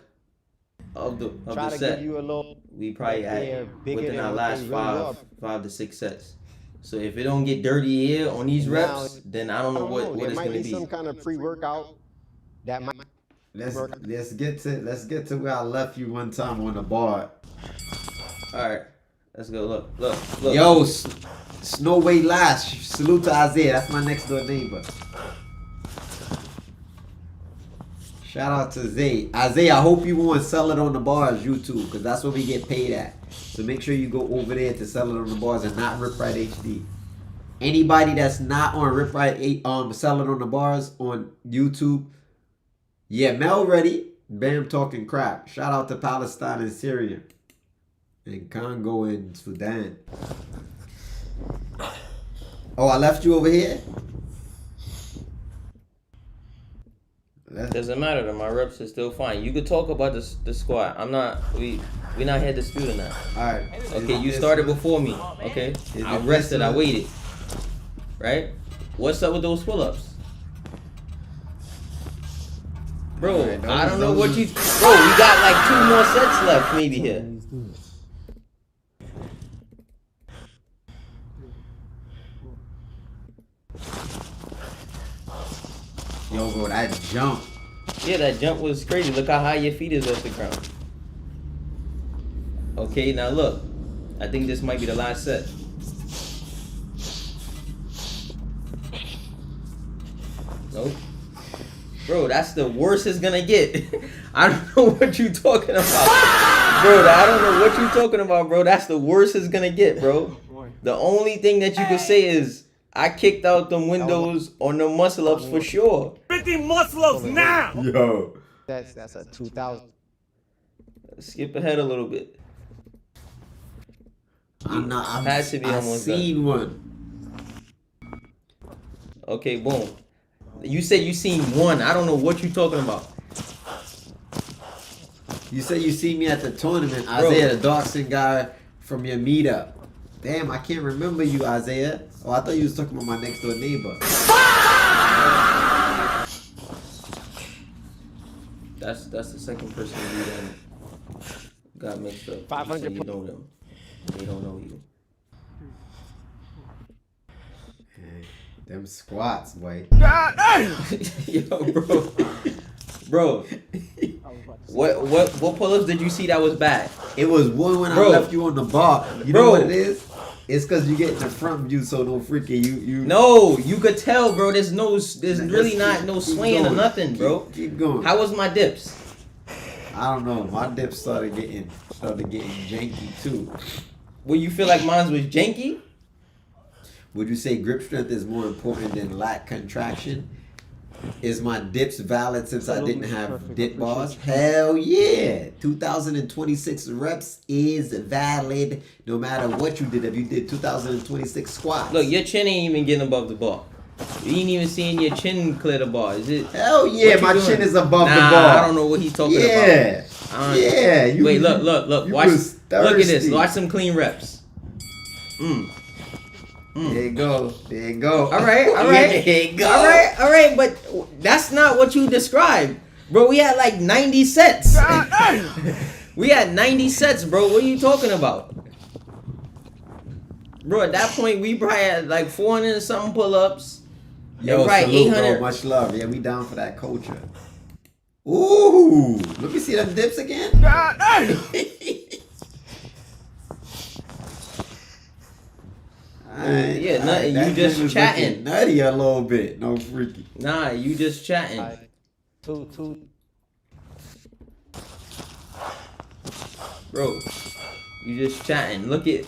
the
Try to
set.
give you a little.
We probably
They're
at
bigger
within
than
our
what
last
they really are.
5 to 6 sets. So if it don't get dirty here on these
Now,
reps, then I don't know what
there
it's
might
gonna
be
be.
some kind of pre-workout that might.
Let's get to where I left you one time on the bar.
All right, let's go. Look.
Yo, Snow Way Lash. Salute to Isaiah. That's my next door neighbor. Shout out to Zay. Isaiah, I hope you want to sell it on the bars, YouTube, because that's what we get paid at. So make sure you go over there to sell it on the bars and not Rip Right HD. Anybody that's not on Rip Right, sell it on the bars on YouTube. Yeah, Mel ready. Bam talking crap. Shout out to Palestine and Syria. And Congo and Sudan. Oh, I left you over here?
Doesn't matter. My reps are still fine. You could talk about the squat. I'm not. We not here disputing that.
Alright.
Okay, you started before me. Okay, I rested. I waited. Right? What's up with those pull-ups? Bro,
Alright,
I don't know
those-
what you. Bro, we got like 2 more sets left, maybe here.
Yo, bro, that jump.
Yeah, that jump was crazy. Look how high your feet is off the ground. Okay, now look. I think this might be the last set. Nope. Bro, that's the worst it's gonna get. I don't know what you talking about. Bro, I don't know what you talking about, bro. That's the worst it's gonna get, bro. The only thing that you can say is I kicked out them windows on the muscle ups for sure.
50 muscle ups now!
Yo.
That's a 2,000.
Skip ahead a little bit.
I'm not.
Had to be
I've
almost
seen one.
Okay, boom. You said you seen one. I don't know what you talking about.
You said you see me at the tournament, Isaiah, the Dawson guy from your meetup. Damn, I can't remember you, Isaiah. Oh, I thought you was talking about my next door neighbor.
That's the second person you done got mixed up.
500
You know them. They don't know you.
Hey, them squats, boy.
Yo, bro. Bro. What pull-ups did you see that was bad?
It was one when
Bro.
I left you on the bar. You
Bro.
know what it is? It's because you get in the front view, so no freaking you.
No, you could tell, bro. There's really not no swaying or
going.
nothing, bro.
Keep going.
How was my dips?
I don't know. My dip started getting janky too.
Well, you feel like mine was janky?
Would you say grip strength is more important than lat contraction? Is my dips valid since I didn't have dip bars? Hell yeah! 2026 reps is valid no matter what you did. If you did 2026 squats.
Look, your chin ain't even getting above the bar. You ain't even seeing your chin clear the bar. Is it?
Hell yeah,
What you
my
doing?
chin is above
Nah,
the bar.
I don't know what he's talking about.
Yeah. Yeah.
Wait, look.
you
Watch.
was
Look at this.
thirsty.
Watch some clean reps.
There you go. There you go.
All right.
There you go.
All right. But that's not what you described, bro. We had like 90 sets. We had 90 sets, bro. What are you talking about, bro? At that point, we probably had like 400 and something pull-ups.
Yo,
right,
salute,
800.
bro. Much love. Yeah, we down for that culture. Ooh, let me see them dips again. Alright,
Yeah, nothing.
that
You just
thing was
chatting.
looking nutty a little bit. No freaky.
Nah, you just chatting.
Like, two.
Bro, you just chatting. Look at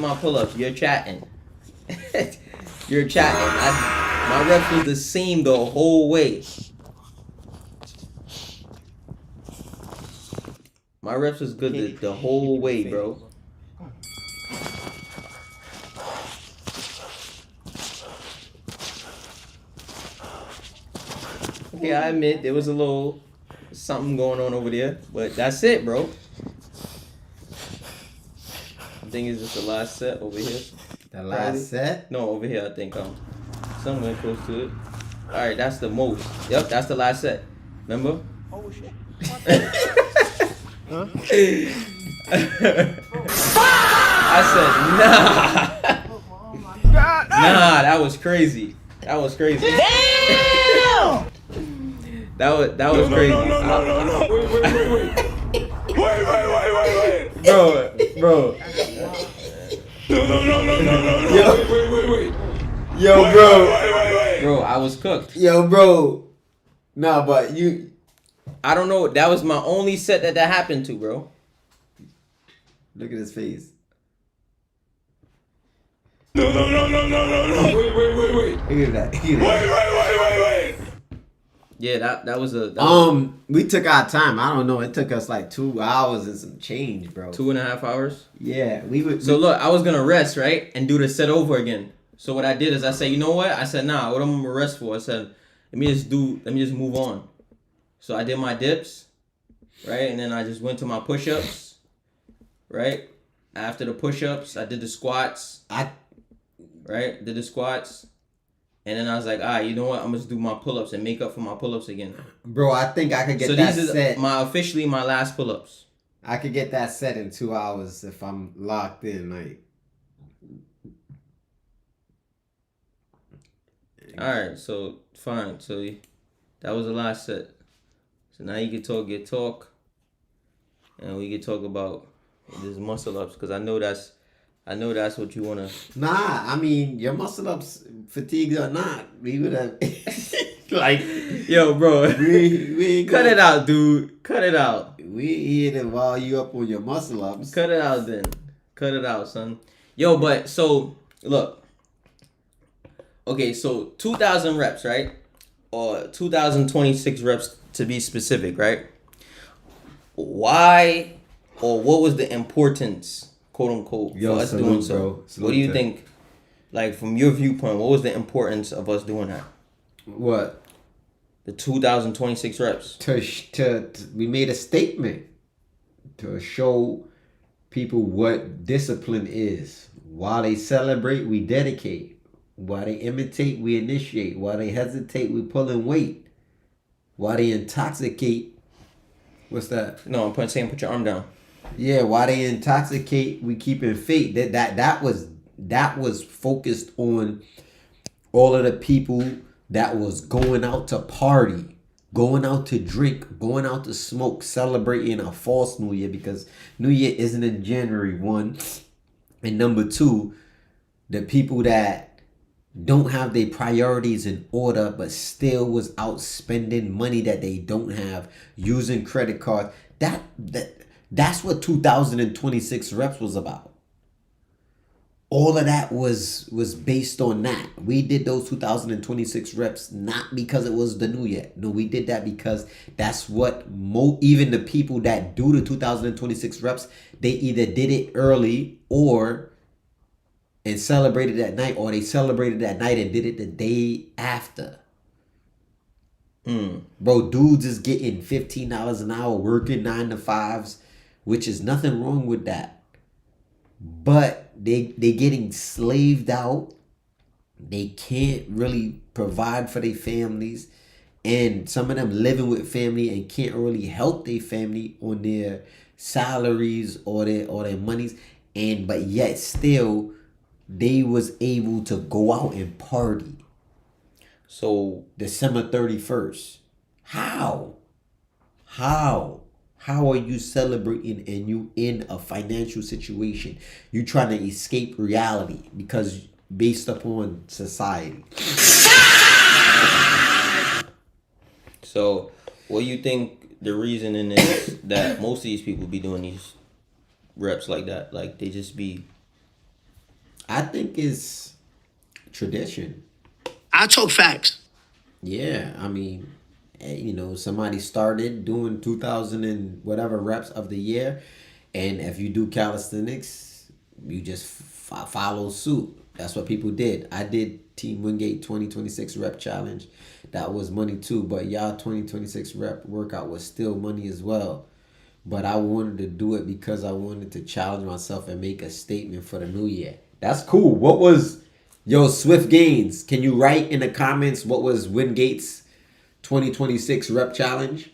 my pull-ups. You're chatting. You're chatting. My reps was the same the whole way. My reps was good the whole way, bro. Okay, I admit there was a little something going on over there, but that's it, bro. I think it's just the last set over here.
The last
Probably.
set.
No, over here I think somewhere close to it. All right, that's the most. Yep, that's the last set. Remember?
Oh shit.
I said nah. Nah, that was crazy. That was crazy.
Damn!
That was crazy.
No. Wait.
Bro.
No. Wait.
Yo, bro.
Bro, I was cooked.
Yo, bro. Nah, but you.
I don't know. That was my only set that happened to, bro.
Look at his face.
No. Wait.
Look at that. Wait.
Yeah, that was a
We took our time. I don't know. It took us like 2 hours and some change, bro.
2.5 hours.
Yeah, we would.
So look, I was gonna rest, right, and do the set over again. So what I did is I said, you know what? I said, nah. What I'm gonna rest for? I said, let me just move on. So I did my dips, right, and then I just went to my push-ups, right. After the push-ups, I did the squats. Did the squats, and then I was like, all right, you know what? I'm gonna just do my pull-ups and make up for my pull-ups again.
Bro, I think I could get
So
that
these
set.
are officially my last pull-ups.
I could get that set in 2 hours if I'm locked in. Like,
All right, so fine. So That was the last set. So now you can talk your talk, and we can talk about this muscle ups because I know that's what you wanna.
Nah, I mean your muscle ups, fatigued or not, we would have like
Yo, bro,
we ain't
cut
gonna-
it out, dude. Cut it out.
We here to while you up on your muscle ups.
Cut it out, then. Cut it out, son. Yo, but so look. Okay, so 2,000 reps, right? Or 2,026 reps to be specific, right? Why or what was the importance, quote unquote,
Yo,
for us
salute,
doing so?
bro. Salute
What do you
to-
think, like from your viewpoint, what was the importance of us doing that?
What?
The 2,026 reps.
To we made a statement to show people what discipline is. While they celebrate, we dedicate. While they imitate, we initiate. While they hesitate, we pulling weight. While they intoxicate, what's that?
No, I'm saying put your arm down.
Yeah, while they intoxicate, we keeping faith. That was focused on all of the people that was going out to party, going out to drink, going out to smoke, celebrating a false New Year because New Year isn't in January, 1. And number 2, the people that don't have their priorities in order but still was out spending money that they don't have, using credit cards. That's what 2026 reps was about. All of that was based on that. We did those 2026 reps not because it was the new year. No, we did that because that's what even the people that do the 2026 reps, they either did it early and celebrated that night, or they celebrated that night and did it the day after. Bro, dudes is getting $15 an hour working 9 to 5s, which is nothing wrong with that. But they getting slaved out. They can't really provide for their families. And some of them living with family and can't really help their family on their salaries or their monies. But yet still they was able to go out and party.
So
December 31st. How are you celebrating and you in a financial situation? You trying to escape reality because based upon society.
So what do you think the reasoning is that most of these people be doing these reps like that? Like they just be.
I think it's tradition.
I talk facts.
Yeah, I mean, somebody started doing 2,000 and whatever reps of the year, and if you do calisthenics, you just follow suit. That's what people did. I did Team Wingate 2026 rep challenge. That was money too, but y'all 2026 rep workout was still money as well. But I wanted to do it because I wanted to challenge myself and make a statement for the new year. That's cool. What was... Yo, Swift Gains, can you write in the comments what was Wingate's 2026 rep challenge?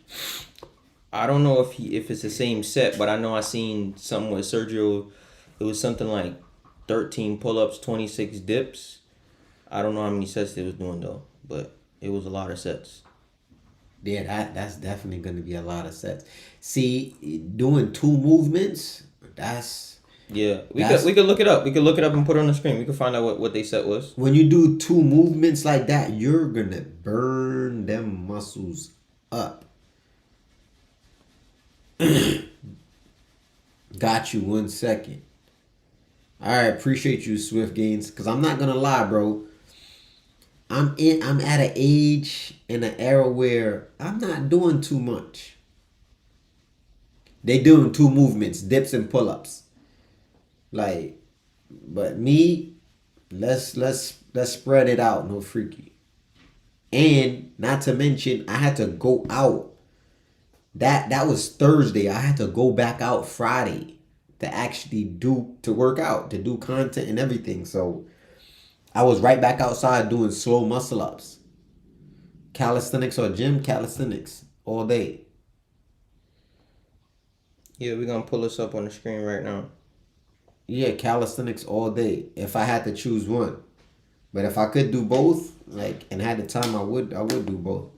I don't know if it's the same set, but I know I seen something with Sergio. It was something like 13 pull-ups, 26 dips. I don't know how many sets they was doing though, but it was a lot of sets.
Yeah, that's definitely going to be a lot of sets. See, doing 2 movements, that's...
Yeah, we could look it up. We could look it up and put it on the screen. We could find out what they set was.
When you do 2 movements like that, you're going to burn them muscles up. Got you 1 second. All right, appreciate you, Swift Gains. Because I'm not going to lie, bro. I'm at an age in an era where I'm not doing too much. They doing 2 movements, dips and pull-ups. Like, but me, let's spread it out, no freaky. And not to mention, I had to go out. That was Thursday. I had to go back out Friday to actually work out, to do content and everything. So I was right back outside doing slow muscle ups. Calisthenics or gym calisthenics all day.
Yeah, we're gonna pull this up on the screen right now.
Yeah, calisthenics all day if I had to choose one. But if I could do both, and had the time, I would do both.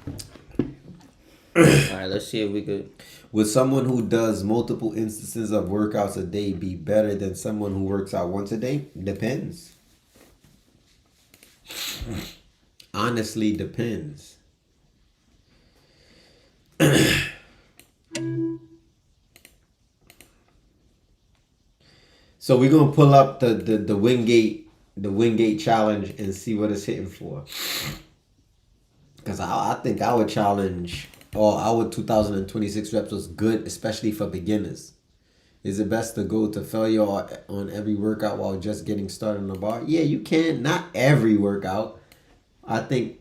All right, let's see if we could.
Would someone who does multiple instances of workouts a day be better than someone who works out once a day? Depends. Honestly, depends. So we're gonna pull up the Wingate challenge and see what it's hitting for. Cause I think our challenge or our 2026 reps was good, especially for beginners. Is it best to go to failure on every workout while just getting started on the bar? Yeah, you can. Not every workout. I think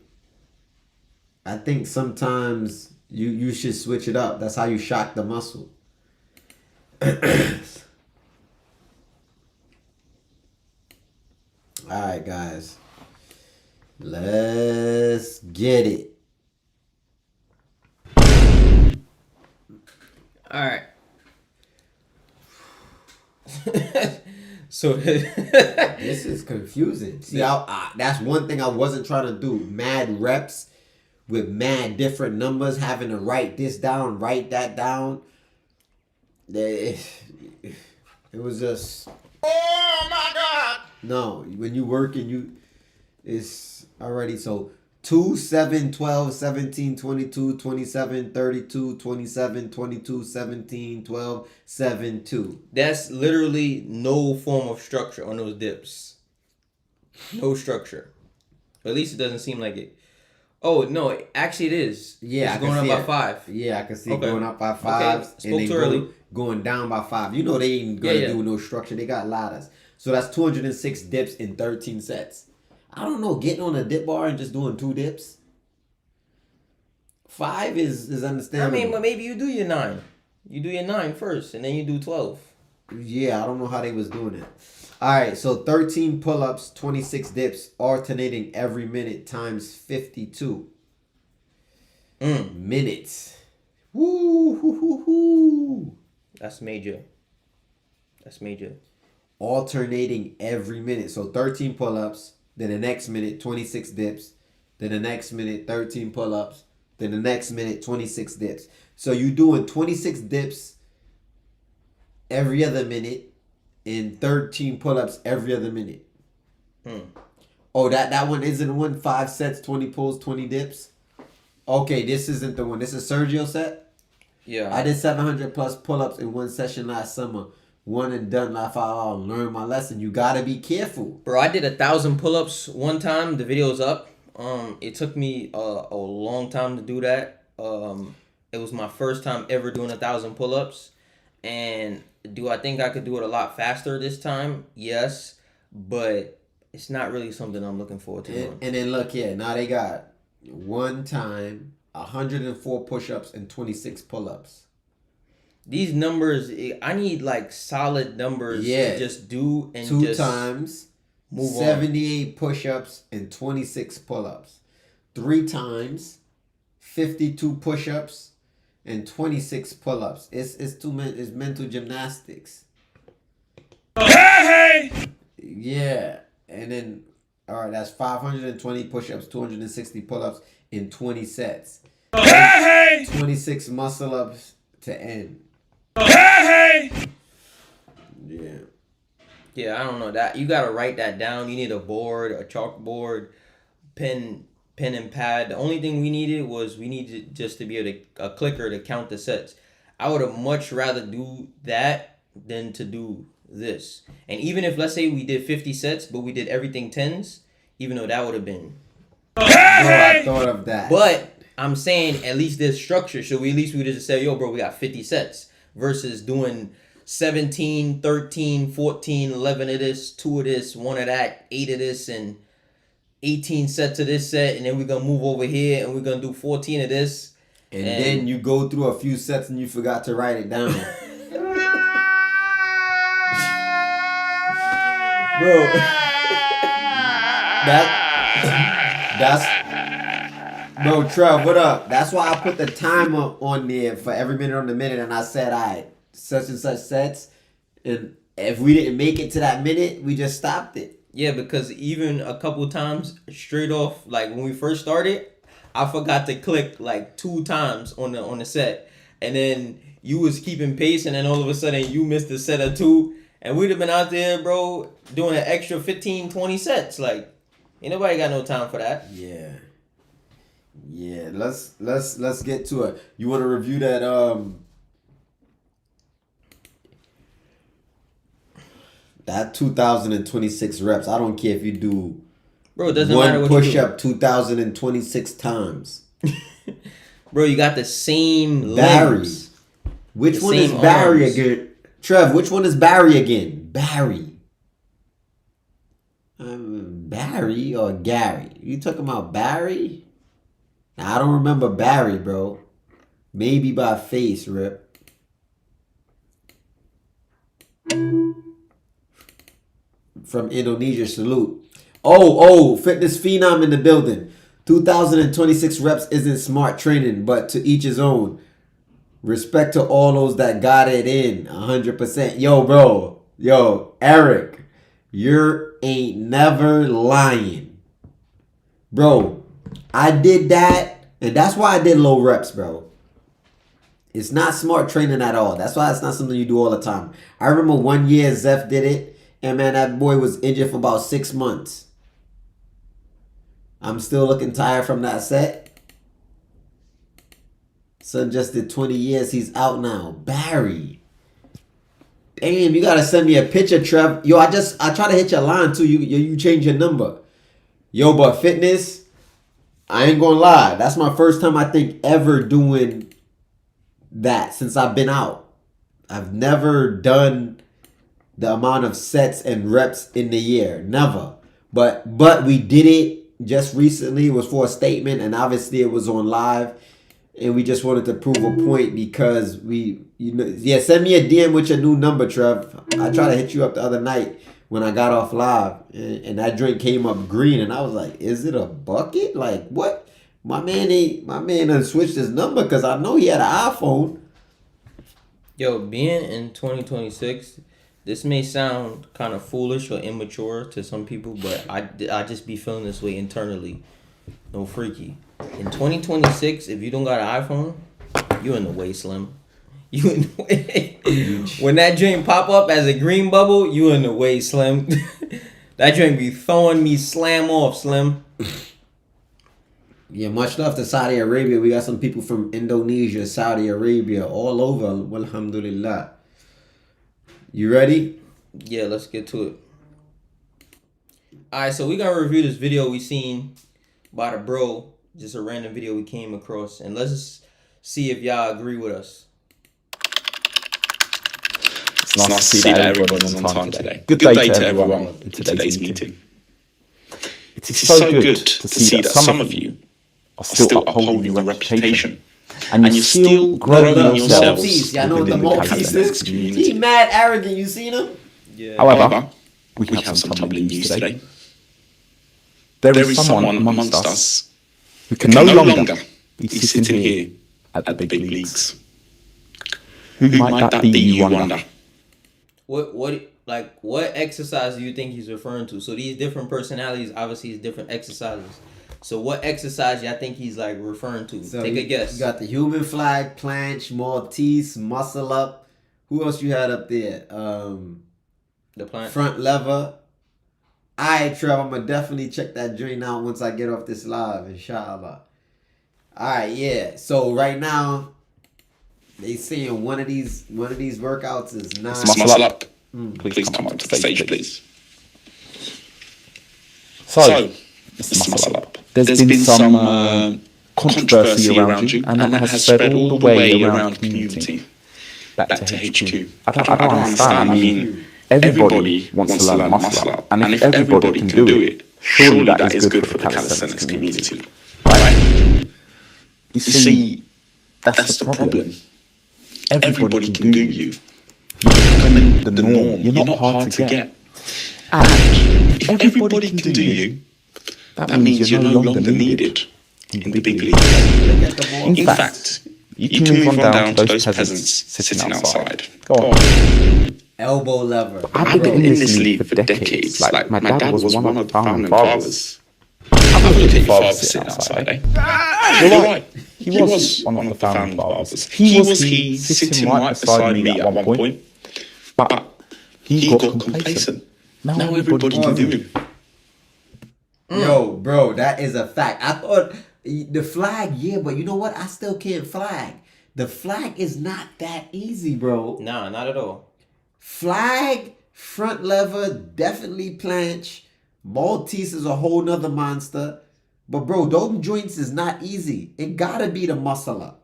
sometimes you should switch it up. That's how you shock the muscle. All right, guys. Let's get it.
All right. So
This is confusing. See, that's one thing I wasn't trying to do. Mad reps with mad different numbers, having to write this down, write that down. It was just...
Oh my God!
No, when you work and it's already so 2, 7, 12, 17, 22, 27, 32, 27, 22, 17, 12, 7, 2.
that's literally no form of structure on those dips. No structure. At least it doesn't seem like it. Oh no, actually it is.
Yeah,
it's going up by 5.
Yeah, I can see
Okay.
going up by 5.
Spoke
and then
too early.
going down by 5. You know they ain't gonna
Yeah.
do no structure. They got ladders. So that's 206 dips in 13 sets. I don't know, getting on a dip bar and just doing 2 dips. 5 is
I
understandable.
mean, but maybe you do your 9. You do your 9 first, and then you do 12.
Yeah, I don't know how they was doing it. All right, so 13 pull-ups, 26 dips, alternating every minute times 52 minutes. Woo, hoo, hoo, hoo.
That's major. That's major.
Alternating every minute. So 13 pull-ups, then the next minute 26 dips, then the next minute 13 pull-ups, then the next minute 26 dips. So you doing 26 dips every other minute and 13 pull-ups every other minute. Oh, that one isn't the one. 5 sets, 20 pulls, 20 dips. Okay, this isn't the one. This is Sergio set.
Yeah.
I did 700 plus pull-ups in one session last summer. One and done. I thought I'll learn my lesson. You gotta be careful.
Bro, I did 1,000 pull-ups one time. The video's up. It took me a long time to do that. It was my first time ever doing 1,000 pull-ups. And do I think I could do it a lot faster this time? Yes. But it's not really something I'm looking forward to doing.
And then look here. Now they got one time 104 push-ups and 26 pull-ups.
These numbers, I need like solid numbers to just do and
2
just
times
move
78 push-ups and 26 pull-ups. 3 times 52 push-ups and 26 pull-ups. It's mental gymnastics.
Hey!
Yeah. And then all right, that's 520 push-ups, 260 pull-ups in 20 sets.
Hey!
26 muscle-ups to end.
Hey!
Yeah.
Yeah, I don't know that. You gotta write that down. You need a board, a chalkboard, pen and pad. The only thing we needed just to be able to a clicker to count the sets. I would have much rather do that than to do this. And even if let's say we did 50 sets, but we did everything 10s, even though that would have been.
Bro, I thought of that.
But I'm saying at least there's structure. So we would just say, yo, bro, we got 50 sets versus doing 17, 13, 14, 11 of this, 2 of this, 1 of that, 8 of this, and 18 sets of this set. And then we're going to move over here and we're going to do 14 of this.
And then you go through a few sets and you forgot to write it down. Bro. That's bro, Trev, what up? That's why I put the timer on there for every minute on the minute, and I said, all right, such and such sets, and if we didn't make it to that minute, we just stopped it.
Yeah, because even a couple times straight off, like when we first started, I forgot to click like 2 times on the set, and then you was keeping pace, and then all of a sudden you missed a set or 2, and we'd have been out there, bro, doing an extra 15, 20 sets. Like, ain't nobody got no time for that.
Yeah. Yeah, let's get to it. You want to review that 2026 reps? I don't care if you do,
bro. It doesn't matter
one
what
push
you do.
up 2026 times.
Bro, you got the same
Barry.
limbs.
Which
The
one is
same
Barry
arms.
again? Trev, which one is Barry again? Barry. Barry or Gary? You talking about Barry? I don't remember Barry, bro. Maybe by face, Rip. From Indonesia, salute. Oh, fitness phenom in the building. 2026 reps isn't smart training, but to each his own. Respect to all those that got it in 100%. Yo, bro. Yo, Eric. You ain't never lying. Bro, I did that, and that's why I did low reps, bro. It's not smart training at all. That's why it's not something you do all the time. I remember one year Zeph did it, and man, that boy was injured for about 6 months. I'm still looking tired from that set. Son just did 20 years. He's out now. Barry. Damn, you gotta send me a picture, Trev. Yo, I try to hit your line too. You change your number. Yo, but fitness, I ain't gonna lie. That's my first time I think ever doing that since I've been out. I've never done the amount of sets and reps in the year. Never. But we did it just recently. It was for a statement, and obviously it was on live. And we just wanted to prove a point because send me a DM with your new number, Trev. I tried to hit you up the other night when I got off live, and that drink came up green, and I was like, "Is it a bucket? Like what?" My man done switched his number because I know he had an iPhone.
Yo, being in 2026, this may sound kind of foolish or immature to some people, but I just be feeling this way internally. No freaky. In 2026, if you don't got an iPhone, you in the way, Slim. You in the way. When that drink pop up as a green bubble, you in the way, Slim. That drink be throwing me slam off, Slim.
Yeah, much love to Saudi Arabia. We got some people from Indonesia, Saudi Arabia, all over. Alhamdulillah. You ready?
Yeah, let's get to it. Alright, so we gonna review this video we seen by the bro. Just a random video we came across, and let's just see if y'all agree with us.
It's nice to see that everybody's on time today. Good day to everyone in today's meeting. It is so good to see that some of you are still upholding your reputation, and you're still growing yourselves
Y'all know what the
within the
Maltese
calisthenics
is?
community.
He mad arrogant. You seen him?
Yeah.
However, we have some troubling news today. There is someone amongst us who can no longer be sitting here at the big leagues. Who might that be, you wonder?
What exercise do you think he's referring to? So these different personalities obviously is different exercises. So what exercise y'all think he's like referring to?
So
Take a guess.
You got the human flag, planche, Maltese, muscle up. Who else you had up there?
The plant.
Front lever. Alright, Trev, I'm gonna definitely check that joint out once I get off this live, inshallah. Alright, yeah. So right now, they saying one of these workouts is not
Muscle up. Please come up to the stage, please. So, Mr. Muscle Up, there's been some controversy around you, and that has spread all the way around the community back to HQ. I don't understand. I mean, everybody wants to learn muscle up, and if everybody can do it, surely that is good for the calisthenics community, right? You see, that's the problem. Everybody can do you. You're the norm. You're not hard to get. And if everybody can do you, that means you're no longer needed in the big leagues. In fact, you can move on down to those peasants sitting outside. Go on.
elbow lever.
I've been in this league for decades. Like, my dad was one of the founding fathers. I've look at your father sitting outside, eh? You're right. He was one of the founding fathers. He was sitting right beside me at one point, but he got complacent. Now everybody can do him.
Yo, bro, that is a fact. I thought the flag, yeah, but you know what? I still can't flag. The flag is not that easy, bro.
Nah, not at all.
Flag, front lever, definitely planche. Maltese is a whole nother monster. But bro, those joints is not easy. It gotta be the muscle up.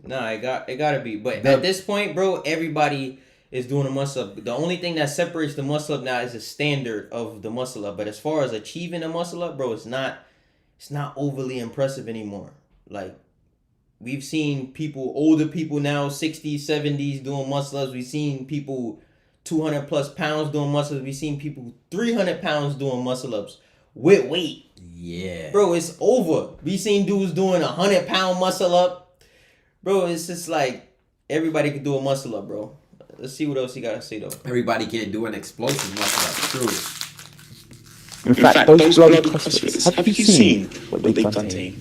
Nah, it gotta be. But at this point, bro, everybody is doing a muscle up. The only thing that separates the muscle up now is the standard of the muscle up. But as far as achieving a muscle up, bro, it's not overly impressive anymore. Like, we've seen people, older people now, 60s, 70s doing muscle ups. We've seen people 200 plus pounds doing muscle ups. We've seen people 300 pounds doing muscle ups with weight.
Yeah.
Bro, it's over. We seen dudes doing 100-pound muscle up. Bro, it's just like everybody can do a muscle up, bro. Let's see what else you gotta say though.
Everybody can't do an explosive muscle up. True.
In fact, those bloody CrossFitters, have you seen what they've done to him?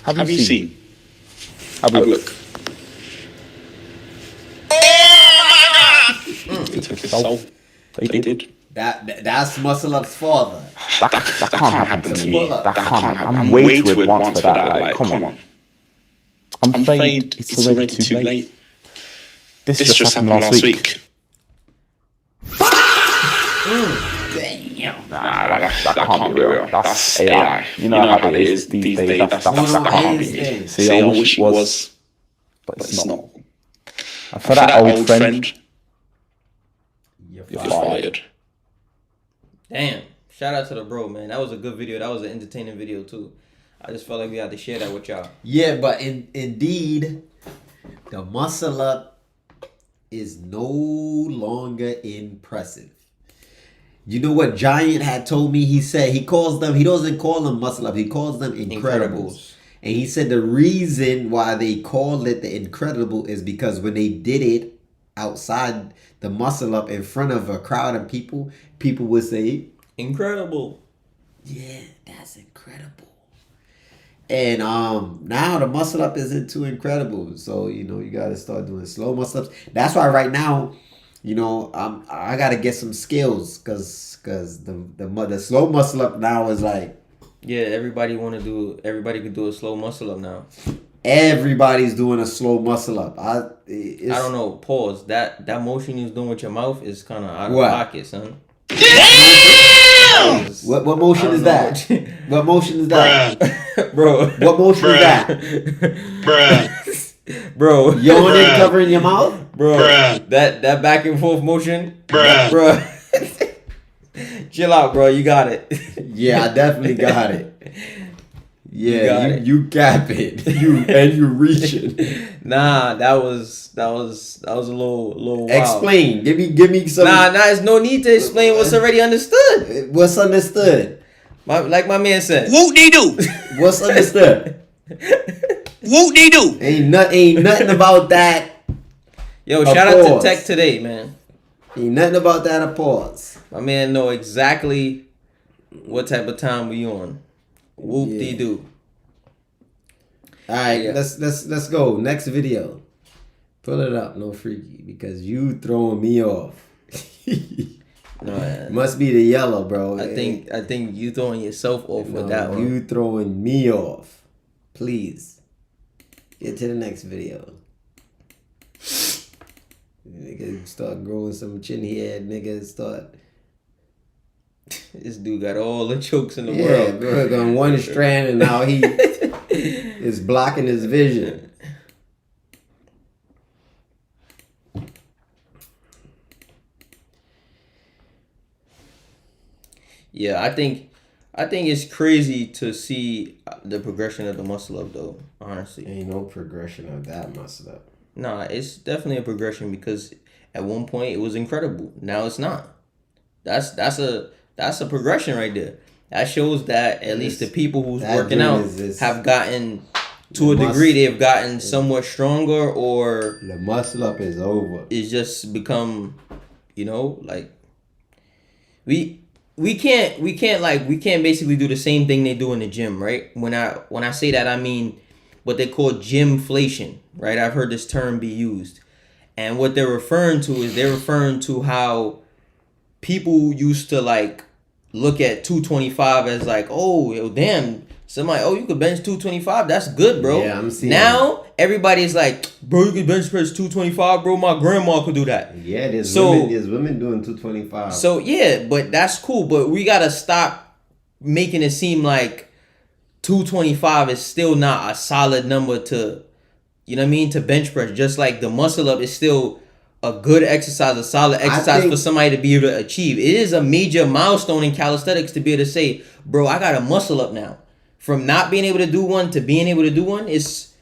Have you seen? Have a look. They took his soul. They did.
That's muscle up's father.
That can't happen to me. That can't happen. I'm way too advanced for that. Like, come on. I'm afraid it's already too late. This just happened last week. Nah, that can't be real. That's AI. You know how it is these days. That can't be me. See, I wish it was, but it's not. And for that old friend, you're fired.
Damn. Shout out to the bro, man. That was a good video. That was an entertaining video too. I just felt like we had to share that with y'all.
Yeah, but indeed, the muscle up is no longer impressive. You know what Giant had told me? He said he doesn't call them muscle up, he calls them Incredibles. And he said the reason why they called it the Incredible is because when they did it outside the muscle up in front of a crowd of people would say,
incredible.
Yeah, that's incredible. And now the muscle up isn't too incredible. So, you know, you got to start doing slow muscle ups. That's why right now, you know, I got to get some skills because the slow muscle up now is like.
Yeah, everybody can do a slow muscle up now.
Everybody's doing a slow muscle up. I
don't know. Pause. That motion you're doing with your mouth is kind of out of pocket, son.
Damn! What motion is that? What motion is that?
Bro.
What motion is that?
Bro.
Yawning, covering your mouth?
Bro. That back and forth motion? Bro. Chill out, bro. You got it.
Yeah, I definitely got it. Yeah, you cap it. You reaching.
Nah, that was a little wild.
Explain. Give me some.
Nah, there's no need to explain what's already understood.
What's understood?
Like my man said.
Whoop-de-doo. What's understood? Whoop-de-doo. Ain't nothing about that.
Yo, shout out to Tech Today, man.
Ain't nothing about that a pause.
My man know exactly what type of time we on. Whoop-de-doo.
All right, let's go. Next video. Pull it up, no freaky, because you throwing me off.
No,
must be the yellow, bro.
I think you throwing yourself off with that one.
You throwing me off. Please. Get to the next video. Nigga start growing some chin head. Nigga start.
This dude got all the chokes in the world.
Bro, on one strand and now he is blocking his vision.
Yeah, I think it's crazy to see the progression of the muscle up though, honestly.
Ain't no progression of that muscle up.
Nah, it's definitely a progression because at one point it was incredible. Now it's not. That's a progression right there. That shows that at least the people who's working out have gotten to a degree. They've gotten somewhat stronger, or
the muscle up is over.
It's just become, you know, like we we can't basically do the same thing they do in the gym, right? When I say that, I mean what they call gymflation, right? I've heard this term be used. And what they're referring to how people used to like look at 225 as like, oh, yo, damn, somebody, oh, you could bench 225, that's good, bro.
Yeah, I'm seeing
now everybody's like, bro, you could bench press 225, bro. My grandma could do that.
Yeah, there's women doing 225.
So yeah, but that's cool. But we gotta stop making it seem like 225 is still not a solid number to, you know what I mean, to bench press. Just like the muscle up is still a good exercise, a solid exercise for somebody to be able to achieve. It is a major milestone in calisthenics to be able to say, bro, I got a muscle up now. From not being able to do one to being able to do one is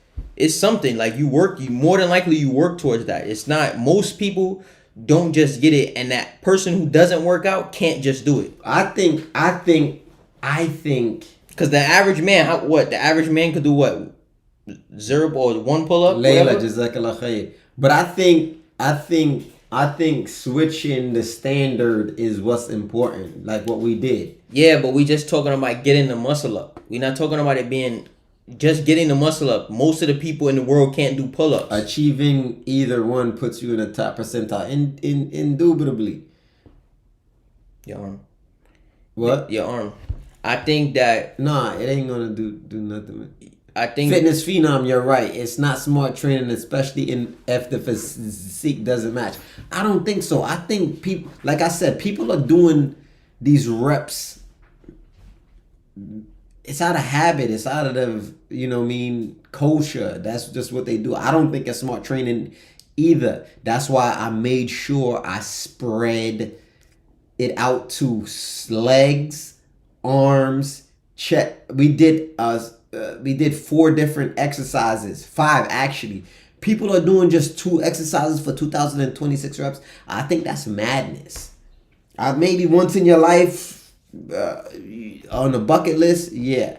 something. Like you more than likely you work towards that. It's not, most people don't just get it, and that person who doesn't work out can't just do it.
I think
because the average man, the average man could do what? 0 or 1 pull up?
Layla, Jazakallah khair. But I think switching the standard is what's important, like what we did.
Yeah, but we just talking about getting the muscle up. We're not talking about it being just getting the muscle up. Most of the people in the world can't do pull-ups.
Achieving either one puts you in the top percentile, indubitably.
Your arm.
What?
Your arm. I think that...
Nah, it ain't gonna do nothing, man.
I think
Fitness Phenom, you're right. It's not smart training, especially if the physique doesn't match. I don't think so. I think people, like I said, people are doing these reps. It's out of habit. It's out of, kosher. That's just what they do. I don't think it's smart training either. That's why I made sure I spread it out to legs, arms, chest. We did 4 different exercises, 5 actually. People are doing just 2 exercises for 2,026 reps. I think that's madness. Maybe once in your life, on the bucket list, yeah.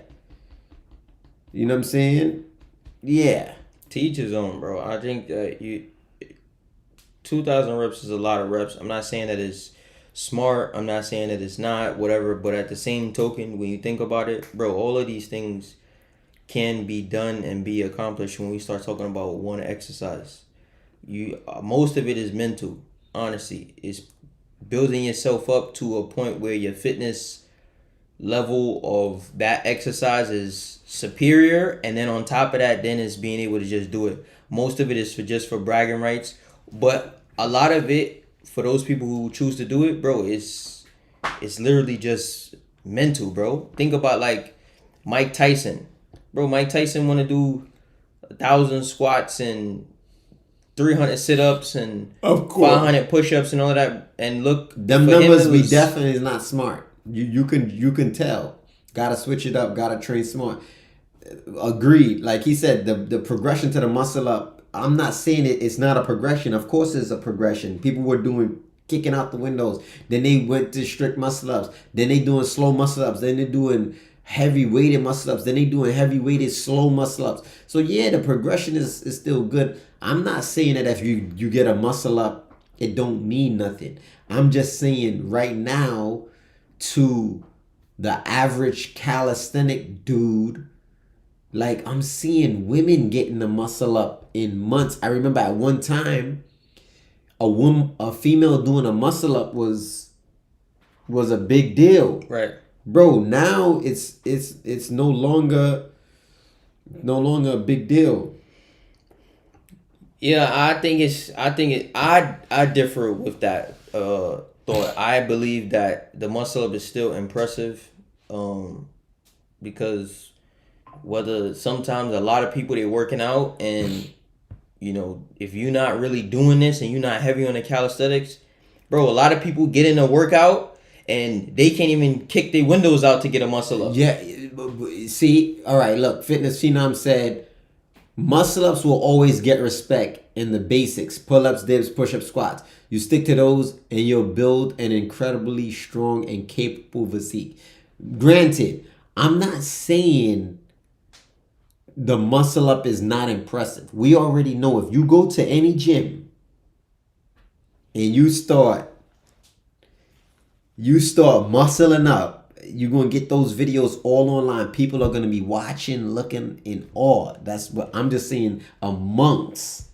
You know what I'm saying? Yeah.
To each his own, bro. I think that 2,000 reps is a lot of reps. I'm not saying that it's smart. I'm not saying that it's not, whatever. But at the same token, when you think about it, bro, all of these things can be done and be accomplished when we start talking about one exercise. Most of it is mental, honestly. It's building yourself up to a point where your fitness level of that exercise is superior, and then on top of that, then it's being able to just do it. Most of it is for bragging rights, but a lot of it, for those people who choose to do it, bro, it's literally just mental, bro. Think about like Mike Tyson. Bro, Mike Tyson want to do 1,000 squats and 300 sit-ups and 500 push-ups and all of that, and look,
them numbers be definitely is not smart. You can tell. Gotta switch it up. Gotta train smart. Agreed. Like he said, the progression to the muscle up. I'm not saying it's not a progression. Of course, it's a progression. People were kicking out the windows. Then they went to strict muscle ups. Then they doing slow muscle ups. Then they're doing heavy weighted muscle ups. Then they doing heavy weighted slow muscle ups. So yeah, the progression is still good. I'm not saying that if you get a muscle up, it don't mean nothing. I'm just saying right now, to the average calisthenic dude, like I'm seeing women getting the muscle up in months. I remember at one time, a female doing a muscle up was a big deal.
Right.
Bro, now it's no longer a big deal.
Yeah, I differ with that thought. I believe that the muscle up is still impressive, because whether sometimes a lot of people, they're working out, and if you're not really doing this and you're not heavy on the calisthenics, bro, a lot of people get in a workout and they can't even kick their windows out to get a muscle up.
Yeah, see, all right, look, Fitness Phenom said muscle ups will always get respect in the basics: pull-ups, dips, push-ups, squats. You stick to those and you'll build an incredibly strong and capable physique. Granted, I'm not saying the muscle up is not impressive. We already know if you go to any gym and you start you start muscling up, you're gonna get those videos all online. People are gonna be watching, looking in awe. That's what I'm just saying amongst.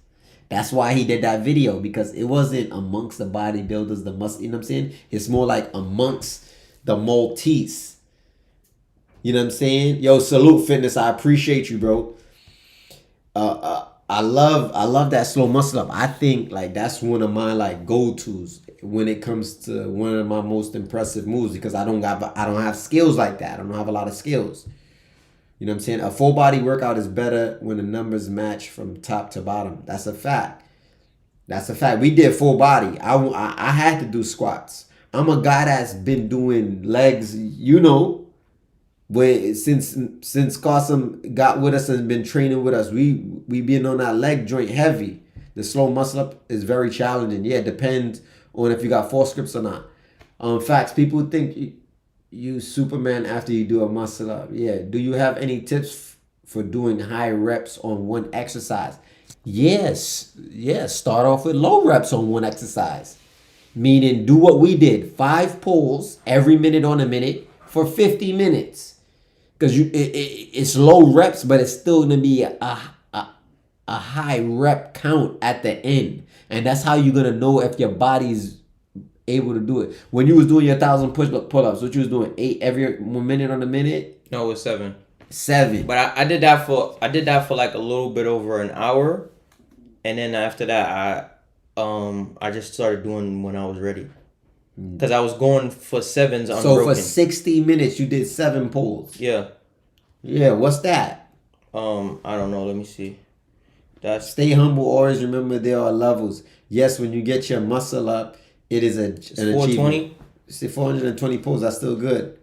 That's why he did that video, because it wasn't amongst the bodybuilders, the muscle, you know what I'm saying? It's more like amongst the Maltese. You know what I'm saying? Yo, salute fitness. I appreciate you, bro. I love that slow muscle up. I think like that's one of my like go-tos when it comes to one of my most impressive moves, because I don't have skills like that. I don't have a lot of skills. You know what I'm saying? A full body workout is better when the numbers match from top to bottom. That's a fact. That's a fact. We did full body. I had to do squats. I'm a guy that's been doing legs, you know. When since Qasim got with us and been training with us, we been on that leg joint heavy. The slow muscle up is very challenging. Yeah, it depends on if you got forescripts or not. Facts. People think you Superman after you do a muscle up. Yeah. Do you have any tips for doing high reps on one exercise? Yes. Start off with low reps on one exercise. Meaning do what we did. 5 pulls every minute on a minute for 50 minutes. Because it's low reps, but it's still going to be a high rep count at the end. And that's how you're going to know if your body's able to do it. When you was doing your 1,000 pull-ups, what you was doing? 8 every 1 minute on a minute?
No, it was 7.
7.
But I did that for like a little bit over an hour, and then after that I just started doing when I was ready. Because I was going for 7s unbroken.
So for 60 minutes, you did 7 pulls.
Yeah.
Yeah, what's that?
I don't know. Let me see. That's
Stay humble. Always remember there are levels. Yes, when you get your muscle up, it is an
420.
See, 420 pulls. That's still good.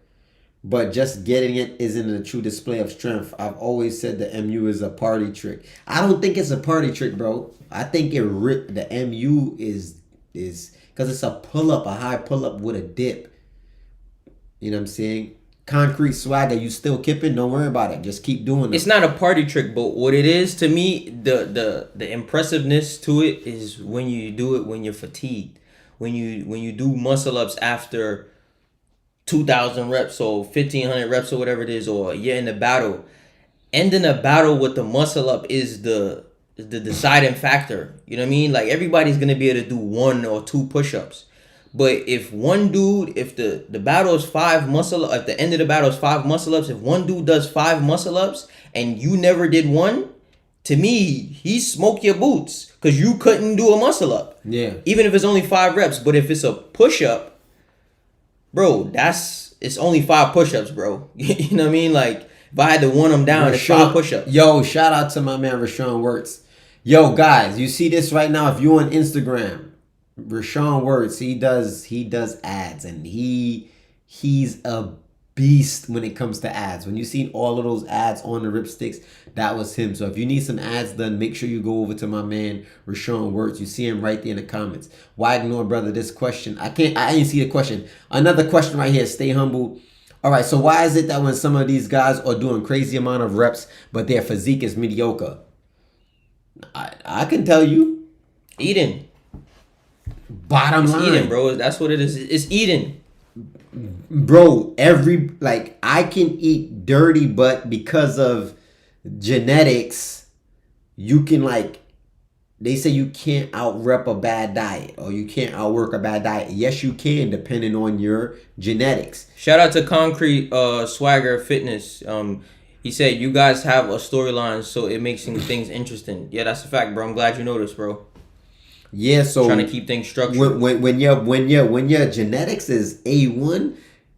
But just getting it isn't a true display of strength. I've always said the MU is a party trick. I don't think it's a party trick, bro. I think the MU is because it's a pull-up, a high pull-up with a dip. You know what I'm saying? Concrete swagger, you still kipping? Don't worry about it. Just keep doing it.
It's not a party trick, but what it is to me, the impressiveness to it is when you do it when you're fatigued. When you do muscle ups after 2,000 reps or 1,500 reps or whatever it is, or you're in a battle. Ending a battle with the muscle up is the deciding factor. You know what I mean? Like everybody's gonna be able to do 1 or 2 push-ups. But if one dude, if the battle is 5 muscle, at the end of the battle is 5 muscle ups, if one dude does 5 muscle ups and you never did one, to me, he smoked your boots because you couldn't do a muscle up.
Yeah.
Even if it's only 5 reps, but if it's a push-up, bro, it's only 5 push-ups, bro. You know what I mean? Like if I had to one them down, it's 5 push-ups.
Yo, shout out to my man Rashawn Wirtz. Yo, guys, you see this right now? If you're on Instagram, Rashawn Wirtz, he does ads, and he's a beast when it comes to ads. When you see all of those ads on the Ripsticks, that was him. So if you need some ads done, make sure you go over to my man Rashawn Wirtz. You see him right there in the comments. Why ignore, brother, this question? I didn't see the question. Another question right here. Stay humble. All right, so why is it that when some of these guys are doing crazy amount of reps, but their physique is mediocre? I can tell you.
Eating.
Bottom line.
Eating, bro. That's what it is. It's eating.
Bro, I can eat dirty, but because of genetics, you can they say you can't out-rep a bad diet or you can't outwork a bad diet. Yes, you can, depending on your genetics.
Shout out to Concrete Swagger Fitness. He said you guys have a storyline, so it makes things interesting. Yeah, that's a fact, bro. I'm glad you noticed, bro.
Yeah, so
trying to keep things structured.
When your genetics is A1,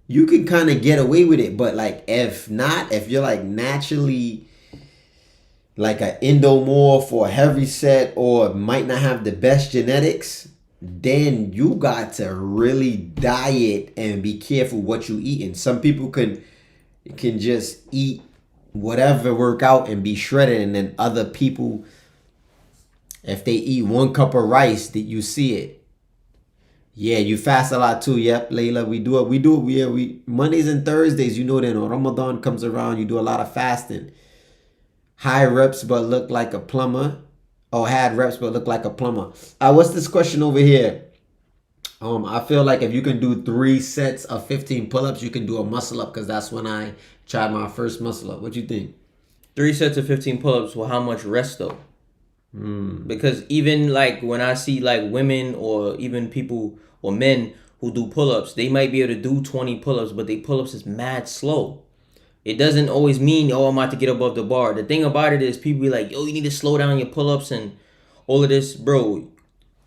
you can kind of get away with it. But if you're naturally like an endomorph or a heavy set or might not have the best genetics, then you got to really diet and be careful what you eat. And some people can just eat whatever work out and be shredded, and then other people, if they eat 1 cup of rice, that you see it. Yeah, you fast a lot too. Yep, Layla, we do it. Yeah, we Mondays and Thursdays, then when Ramadan comes around, you do a lot of fasting. High reps but look like a plumber. Or had reps but look like a plumber. What's this question over here? I feel like if you can do 3 sets of 15 pull-ups, you can do a muscle up because that's when I tried my first muscle up. What you think?
3 sets of 15 pull-ups. Well, how much rest though? Because even like when I see like women or even people or men who do pull-ups, they might be able to do 20 pull-ups, but they pull-ups is mad slow. It doesn't always mean, oh, I'm about to get above the bar. The thing about it is people be like, yo, you need to slow down your pull-ups and all of this. Bro,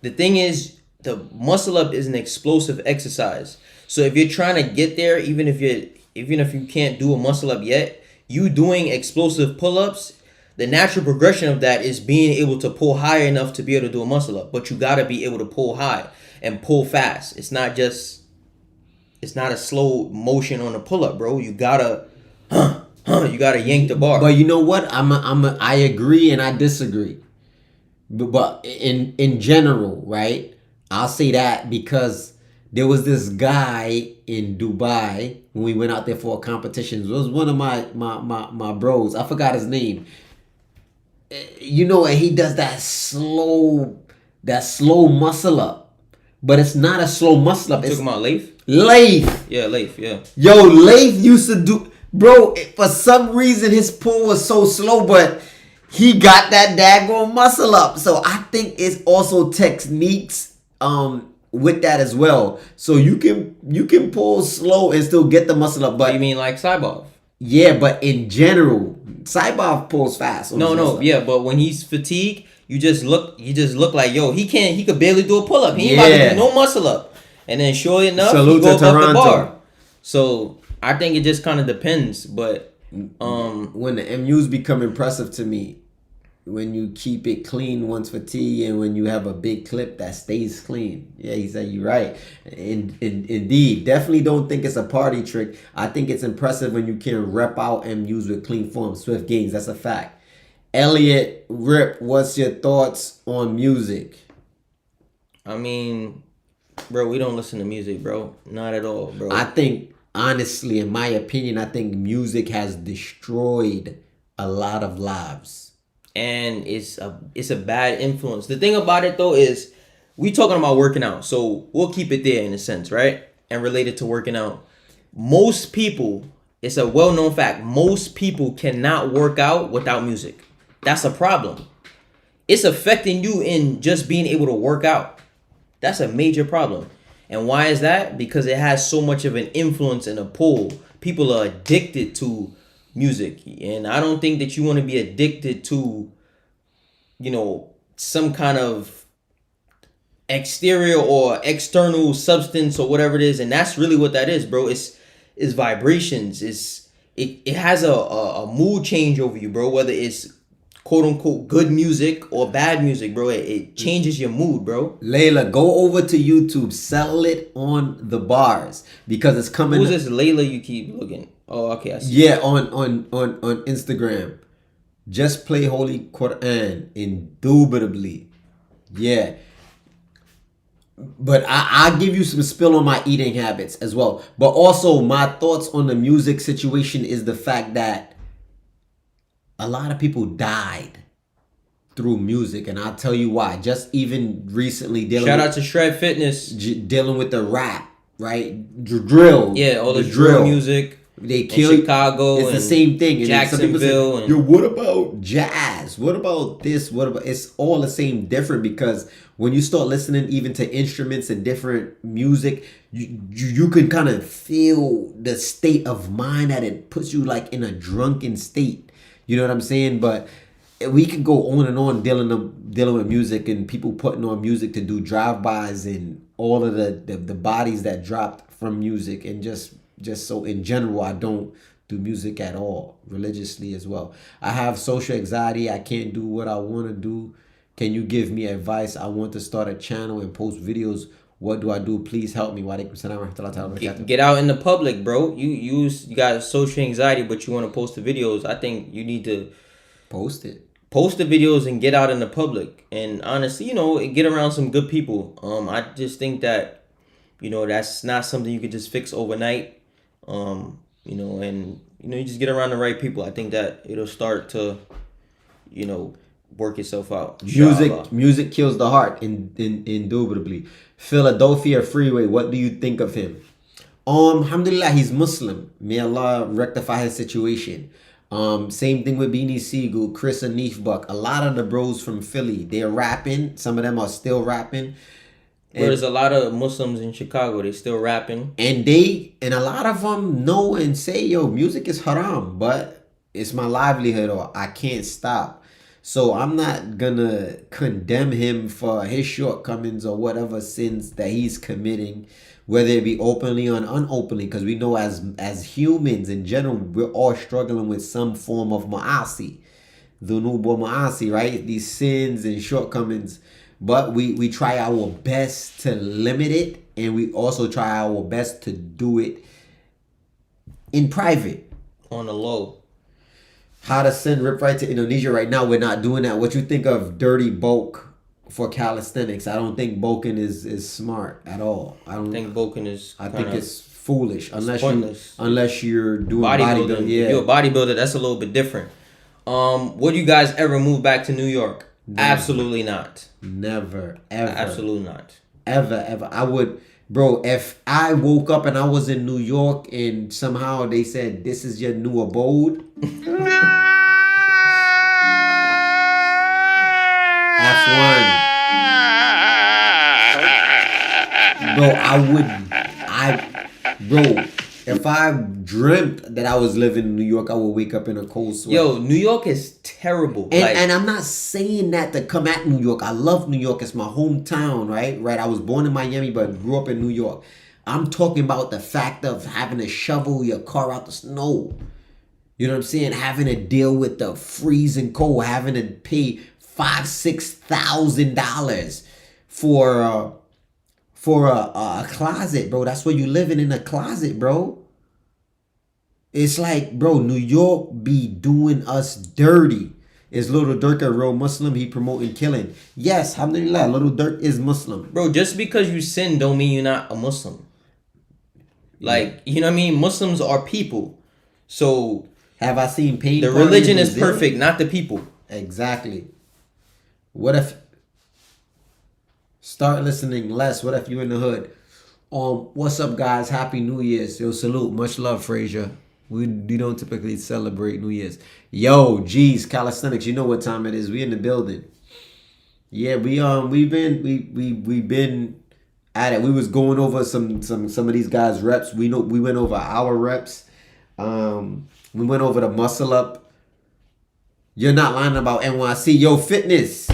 the thing is, the muscle up is an explosive exercise. So if you're trying to get there, even if you can't do a muscle up yet, you doing explosive pull-ups, the natural progression of that is being able to pull high enough to be able to do a muscle up. But you gotta be able to pull high and pull fast. It's not a slow motion on a pull-up, bro. You gotta yank the bar.
But you know what? I agree and I disagree. But in general, right? I'll say that because there was this guy in Dubai when we went out there for a competition. It was one of my bros. I forgot his name. You know, and he does that slow muscle up. But it's not a slow muscle up.
You talking about Leif?
Leif.
Yeah, Leif, yeah.
Yo, Leif used to do... Bro, for some reason his pull was so slow, but he got that daggone muscle up. So I think it's also techniques with that as well. So you can pull slow and still get the muscle up. But
you mean like Saibov?
Yeah, but in general, Saibov pulls fast.
No, yeah, but when he's fatigued, you just look like, yo, he could barely do a pull up. He ain't about to do no muscle up. And then sure enough, he go above the bar. So I think it just kind of depends, but
when the MUs become impressive to me, when you keep it clean once fatigue and when you have a big clip that stays clean. Yeah, he said you're right. Indeed, definitely don't think it's a party trick. I think it's impressive when you can rep out MUs with clean form, swift gains. That's a fact. Elliot, Rip, what's your thoughts on music?
I mean, bro, we don't listen to music, bro. Not at all, bro.
I think, honestly, in my opinion, I think music has destroyed a lot of lives.
And it's a bad influence. The thing about it though is we talking about working out, so we'll keep it there in a sense, right? And related to working out, most people, it's a well-known fact, most people cannot work out without music. That's a problem. It's affecting you in just being able to work out. That's a major problem. And why is that? Because it has so much of an influence and a pull. People are addicted to music, and I don't think that you want to be addicted to, you know, some kind of exterior or external substance or whatever it is. And that's really what that is, bro. It's vibrations. It has a mood change over you, bro, whether it's quote unquote good music or bad music, bro. It changes your mood, bro.
Layla, go over to YouTube, settle it on the bars because it's coming.
Who's this Layla you keep looking? Oh, okay, I see.
Yeah, on Instagram. Just play Holy Quran, indubitably. Yeah. But I'll give you some spill on my eating habits as well. But also my thoughts on the music situation is the fact that a lot of people died through music. And I'll tell you why. Just even recently
Shout out to Shred Fitness.
Dealing with the rap, right? Drill.
Yeah, all the drill music.
They kill
Chicago.
It's the same thing.
Jacksonville.
Yo, what about jazz? What about this? What about? It's all the same, different because when you start listening even to instruments and different music, you can kind of feel the state of mind that it puts you like in a drunken state. You know what I'm saying? But we can go on and on dealing with music and people putting on music to do drive-bys and all of the bodies that dropped from music and just so in general, I don't do music at all, religiously as well. I have social anxiety. I can't do what I want to do. Can you give me advice? I want to start a channel and post videos. What do I do? Please help me.
Get out in the public, bro. You got social anxiety, but you want to post the videos. I think you need to
post it.
Post the videos and get out in the public. And honestly, you know, get around some good people. I just think that, you know, that's not something you could just fix overnight. You know, and you know, you just get around the right people. I think that it'll start to, you know, work itself out.
Music,
Inshallah.
music kills the heart, indubitably. Philadelphia Freeway. What do you think of him? Alhamdulillah, he's Muslim. May Allah rectify his situation. Same thing with Beanie Siegel, Chris Anifbuck. A lot of the bros from Philly, they're rapping. Some of them are still rapping.
Well, there's a lot of Muslims in Chicago. They still rapping.
And a lot of them know and say, yo, music is haram, but it's my livelihood or I can't stop. So I'm not gonna condemn him for his shortcomings or whatever sins that he's committing, whether it be openly or unopenly, because we know as humans in general, we're all struggling with some form of ma'asi, dhunub or ma'asi, right? These sins and shortcomings. But we try our best to limit it, and we also try our best to do it in private.
On the low.
How to send Rip Right to Indonesia right now, we're not doing that. What you think of dirty bulk for calisthenics? I don't think bulking is smart at all. I
think bulking is
I think it's foolish unless you're doing
bodybuilding.
Yeah.
If you're a bodybuilder, that's a little bit different. Would you guys ever move back to New York? Never. Absolutely not.
Never, ever.
Absolutely not.
Ever. I would, bro, if I woke up and I was in New York and somehow they said, this is your new abode. F1. Bro, if I dreamt that I was living in New York, I would wake up in a cold sweat.
Yo, New York is terrible.
And I'm not saying that to come at New York. I love New York. It's my hometown, right? I was born in Miami, but grew up in New York. I'm talking about the fact of having to shovel your car out the snow. You know what I'm saying? Having to deal with the freezing cold, having to pay $5,000-$6,000 for a closet, bro. That's where you living, in a closet, bro. It's like, bro, New York be doing us dirty. Is Little Durk a real Muslim? He promoting killing. Yes, alhamdulillah, Little Durk is Muslim.
Bro, just because you sin don't mean you're not a Muslim. Like, you know what I mean? Muslims are people. So
have I seen pain?
The religion is perfect, not the people.
Exactly. What if start listening less? What if you in the hood? What's up, guys? Happy New Year's. Yo, salute. Much love, Frazier. We don't typically celebrate New Year's. Yo, geez, calisthenics. You know what time it is? We in the building. Yeah, we've been at it. We was going over some of these guys' reps. We went over our reps. We went over the muscle up. You're not lying about NYC. Yo, fitness.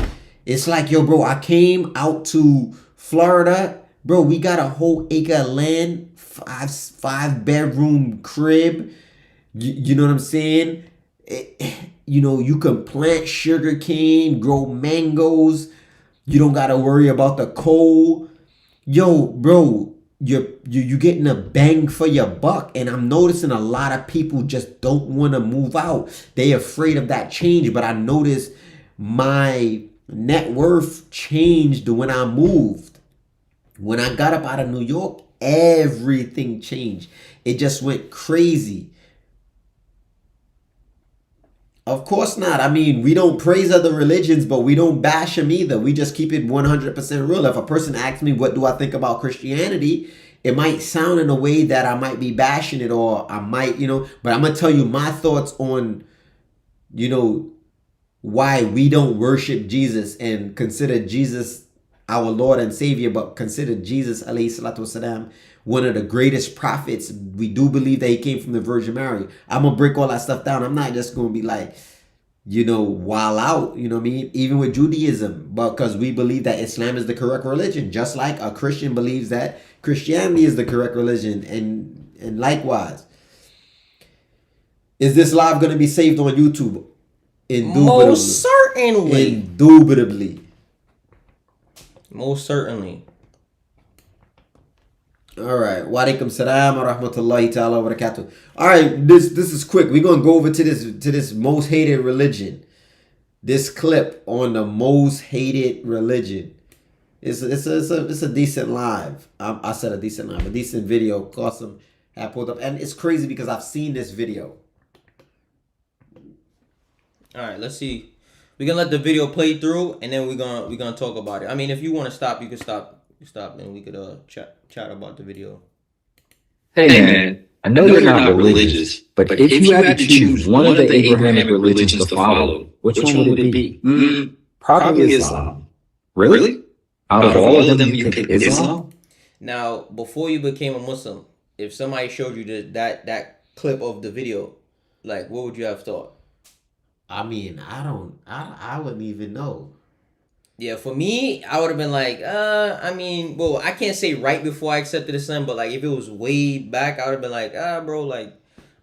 It's like, yo, bro, I came out to Florida. Bro, we got a whole acre of land, five bedroom crib. You know what I'm saying? You can plant sugar cane, grow mangoes. You don't got to worry about the cold. Yo, bro, you're getting a bang for your buck. And I'm noticing a lot of people just don't want to move out. They afraid of that change. But I noticed my net worth changed when I moved. When I got up out of New York, everything changed. It just went crazy. Of course not. I mean, we don't praise other religions, but we don't bash them either. We just keep it 100% real. If a person asks me, what do I think about Christianity? It might sound in a way that I might be bashing it, or I might, but I'm going to tell you my thoughts on, why we don't worship Jesus and consider Jesus our Lord and Savior, but consider Jesus, alayhi salatu wasalam, one of the greatest prophets. We do believe that he came from the Virgin Mary. I'm going to break all that stuff down. I'm not just going to be like, wild out, you know what I mean? Even with Judaism, because we believe that Islam is the correct religion, just like a Christian believes that Christianity is the correct religion, and likewise. Is this live going to be saved on YouTube? Indubitably.
Most certainly.
Indubitably.
Most certainly.
All right. Wa alaikum salam wa rahmatullahi ta'ala wa barakatuh. All right. This is quick. We're going to go over to this most hated religion. This clip on the most hated religion. It's a decent live. I said a decent live. A decent video. Qasim had pulled up. And it's crazy because I've seen this video.
All right. Let's see We're gonna let the video play through, and then we're gonna talk about it. I mean, if you want to stop, you can stop. Stop, and we could chat about the video.
Hey man, I know you're not religious, but if you had to choose one of the Abrahamic religions to follow, which one would it be? Probably Islam. Really? Out of all of them, you pick Islam?
Now, before you became a Muslim, if somebody showed you that clip of the video, like, what would you have thought?
I mean, I wouldn't even know.
Yeah, for me, I would have been like, I mean, well, I can't say right before I accepted Islam, but like if it was way back, I would have been like, bro, like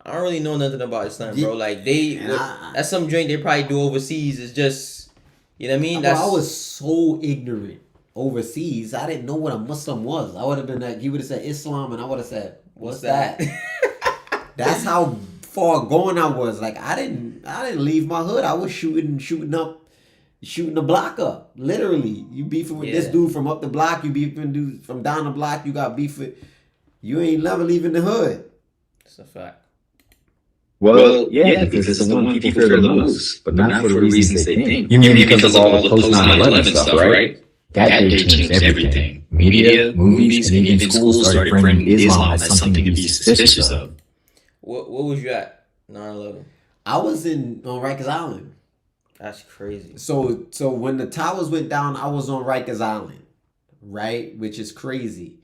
I don't really know nothing about Islam, bro. Like that's some drink they probably do overseas. It's just, you know what I mean?
I was so ignorant overseas. I didn't know what a Muslim was. I would have been like, he would have said Islam, and I would have said, what's that? That's how far gone I was. Like I didn't leave my hood. I was shooting the block up. Literally. You beefing with this dude from up the block, you beefing dude from down the block, you got beef with, you ain't never leaving the hood.
That's a fact.
Well, yeah, because it's the one people fear the most, but not for the reasons they think. You mean because of all the post 9/11 stuff, right? That day changed everything. Media, movies, and even schools started framing Islam as something to be suspicious of.
What was you at 9/11?
I was on Rikers Island.
That's crazy.
So when the towers went down, I was on Rikers Island, right? Which is crazy.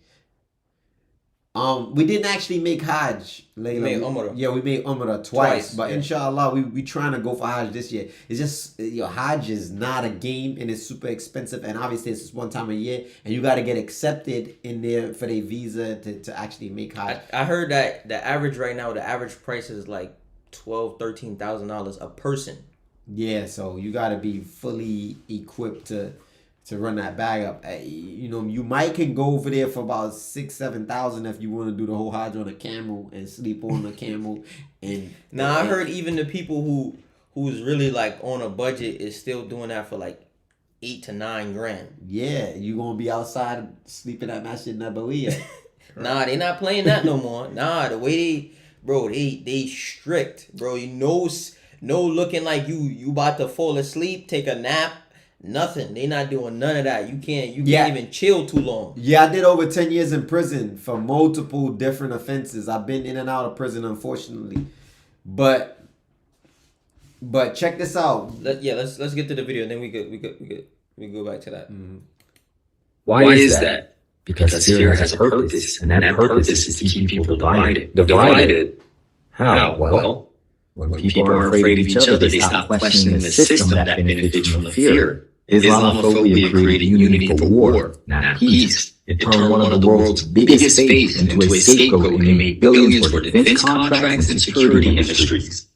We didn't actually make Hajj.
We made Umrah.
Yeah, we made Umrah twice. But inshallah, we trying to go for Hajj this year. It's just, Hajj is not a game, and it's super expensive. And obviously, it's just one time a year. And you got to get accepted in there for their visa to actually make Hajj.
I heard that the average right now, the average price is like $12,000-$13,000 a person.
Yeah, so you got to be fully equipped to run that bag up. You might can go over there for about $6,000-$7,000 if you want to do the whole Hajj on a camel and sleep on the camel. And
I heard even the people who's really like on a budget is still doing that for like $8,000 to $9,000.
Yeah, you gonna be outside sleeping at Masjid Nabawiyah.
Nah, they not playing that no more. Nah, the way they strict, bro. No looking like you about to fall asleep, take a nap, nothing. They not doing none of that. You can't even chill too long.
Yeah, I did over 10 years in prison for multiple different offenses. I've been in and out of prison, unfortunately. But check this out.
Let's get to the video, and then we go back to that.
Mm-hmm.
Why is that? Because fear has a purpose, and that purpose is to keep people divided. Divided? How? Well, when people are afraid of each other, they stop questioning the system that benefits from the fear. Islamophobia created unity for war, not peace. It turned one of the world's biggest faiths into a scapegoat and made billions for defense contracts and security industries.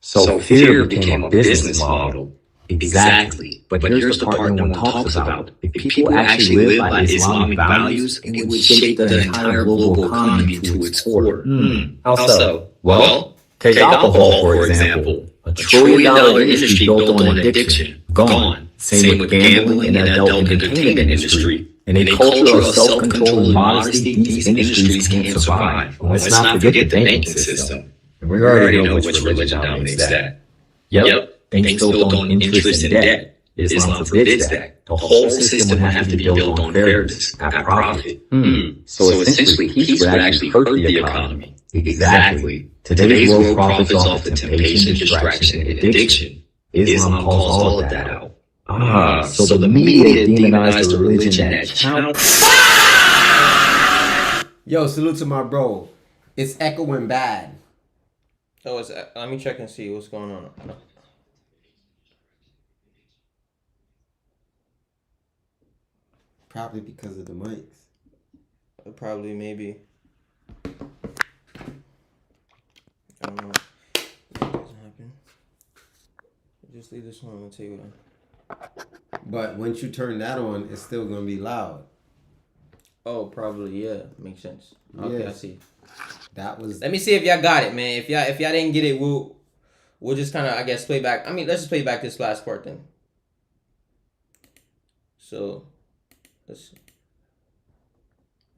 So fear became a business model. Exactly. But here's the part no one talks about. If people actually live by Islamic values, it would shape the entire global economy to its core. How so? Well, take alcohol, for example. $1 trillion industry built on addiction. Gone. Same with gambling and the adult entertainment industry. In a culture of self-control and modesty, these industries can't survive. Let's not forget the banking system. We already know which religion dominates that. Yep. Things built on interest and debt. Islam forbids that. The whole system would have to be built on fairness, not profit. So essentially, peace would actually hurt the economy. Exactly. Today's world profits off the temptation, distraction, and addiction. Islam calls all of that out. So the media demonized the religion that counts.
Yo, salute to my bro. It's echoing bad.
Oh, let me check and see what's going on.
Probably because of the mics.
Probably, maybe. I don't know. It doesn't happen. Just leave this one on the table.
But once you turn that on, it's still gonna be loud.
Oh, probably, yeah. Makes sense. Okay,
Yeah.
I see.
That was.
Let me see if y'all got it, man. If y'all didn't get it, we'll just kind of, I guess, play back. I mean, let's just play back this last part then. So, let's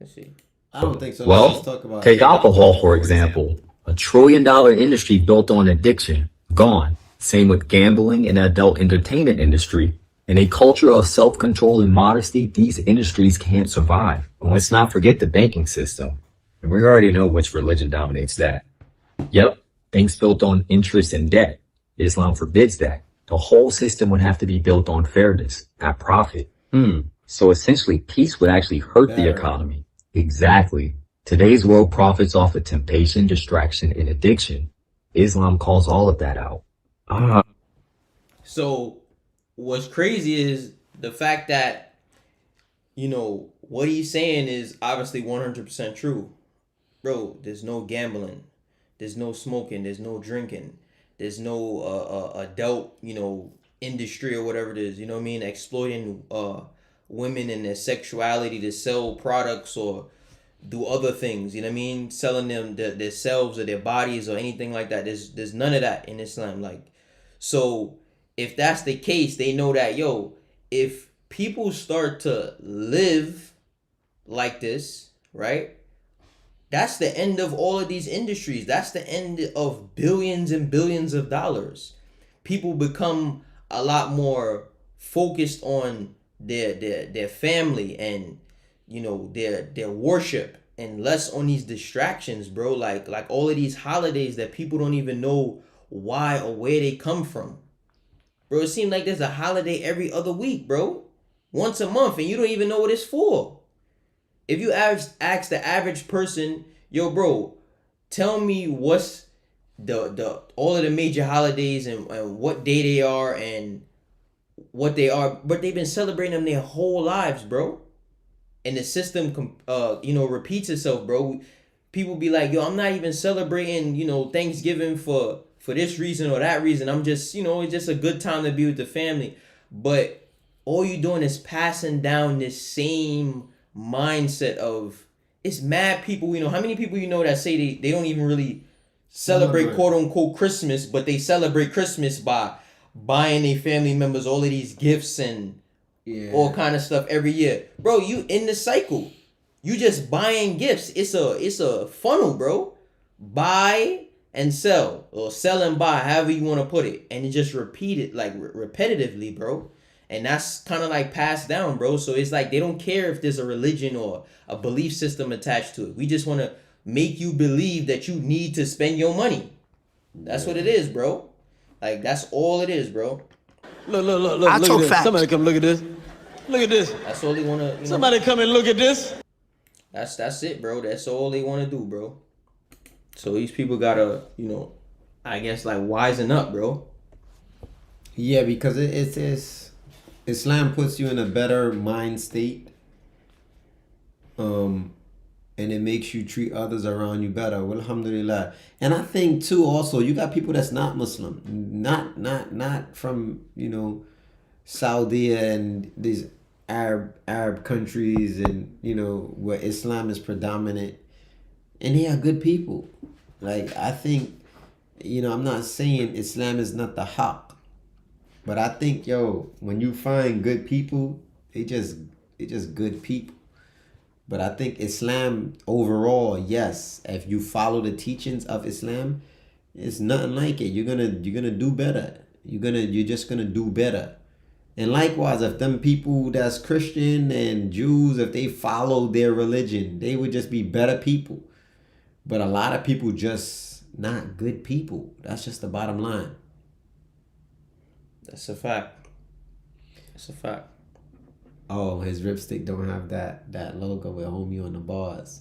see.
I don't think so.
Well,
Let's talk about
take alcohol, for example. $1 trillion industry built on addiction. Gone.
Same with gambling and the adult entertainment industry. In a culture of self-control and modesty, these industries can't survive. And let's not forget the banking system. And we already know which religion dominates that. Yep, things built on interest and debt. Islam forbids that. The whole system would have to be built on fairness, not profit. So essentially, peace would actually hurt the economy. Exactly. Today's world profits off of temptation, distraction, and addiction. Islam calls all of that out.
So what's crazy is the fact that, what he's saying is obviously 100% true. Bro, there's no gambling. There's no smoking. There's no drinking. There's no adult, industry or whatever it is, you know what I mean? Exploiting women and their sexuality to sell products or do other things, you know what I mean? Selling them themselves or their bodies or anything like that. There's none of that in Islam. So if that's the case, they know that, if people start to live like this, right? That's the end of all of these industries. That's the end of billions and billions of dollars. People become a lot more focused on their family and their worship and less on these distractions, bro. Like all of these holidays that people don't even know why or where they come from. Bro, it seems like there's a holiday every other week, bro. Once a month, and you don't even know what it's for. If you ask the average person, bro, tell me what's the all of the major holidays and what day they are and what they are, but they've been celebrating them their whole lives, bro. And the system, repeats itself, bro. People be like, I'm not even celebrating, Thanksgiving for this reason or that reason. I'm just, it's just a good time to be with the family. But all you doing is passing down this same mindset of, it's mad people, how many people that say they don't even really celebrate quote unquote Christmas, but they celebrate Christmas by buying their family members all of these gifts and all kind of stuff every year. Bro, you in the cycle. You just buying gifts. It's a funnel, bro. Buy and sell, or sell and buy, however you want to put it, and you just repeat it like repetitively, bro. And that's kind of like passed down, bro. So it's like they don't care if there's a religion or a belief system attached to it. We just want to make you believe that you need to spend your money. That's what it is, bro. Like, that's all it is, bro.
Look at this. Facts. Somebody come look at this. Look at this.
That's all they want to,
Somebody come and look at this.
That's it, bro. That's all they want to do, bro. So these people gotta, I guess, like, wisen up, bro.
Yeah, because it's Islam puts you in a better mind state. And it makes you treat others around you better. Well, alhamdulillah. And I think too, also, you got people that's not Muslim, not from, Saudi and these Arab countries and, where Islam is predominant. And they are good people. Like, I think, I'm not saying Islam is not the haqq. But I think, when you find good people, they just good people. But I think Islam overall, yes, if you follow the teachings of Islam, it's nothing like it. You're gonna do better. You're just gonna do better. And likewise, if them people that's Christian and Jews, if they follow their religion, they would just be better people. But a lot of people just not good people. That's just the bottom line.
That's a fact. That's a fact.
Oh, his ripstick don't have that logo with homie on the bars.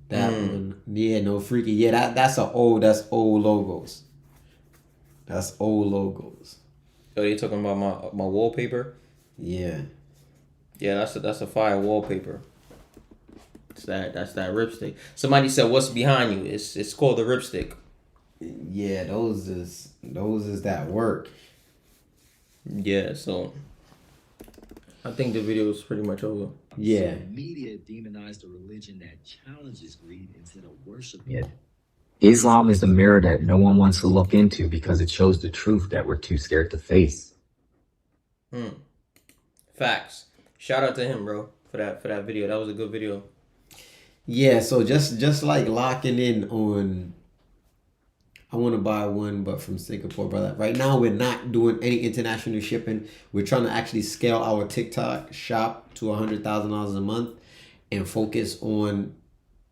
That one, yeah, no freaky. Yeah, that's old logos. That's old logos.
Oh, you talking about my wallpaper?
Yeah.
Yeah, that's a fire wallpaper. That's that ripstick. Somebody said, "What's behind you?" It's called the ripstick.
Yeah, those is that work.
Yeah, so I think the video is pretty much over.
Yeah.
So media demonized a religion that challenges greed instead of worshiping it. Islam is the mirror that no one wants to look into because it shows the truth that we're too scared to face.
Facts. Shout out to him, bro, for that video. That was a good video.
Yeah, so just like locking in I want to buy one, but from Singapore, brother. Right now, we're not doing any international shipping. We're trying to actually scale our TikTok shop to $100,000 a month and focus on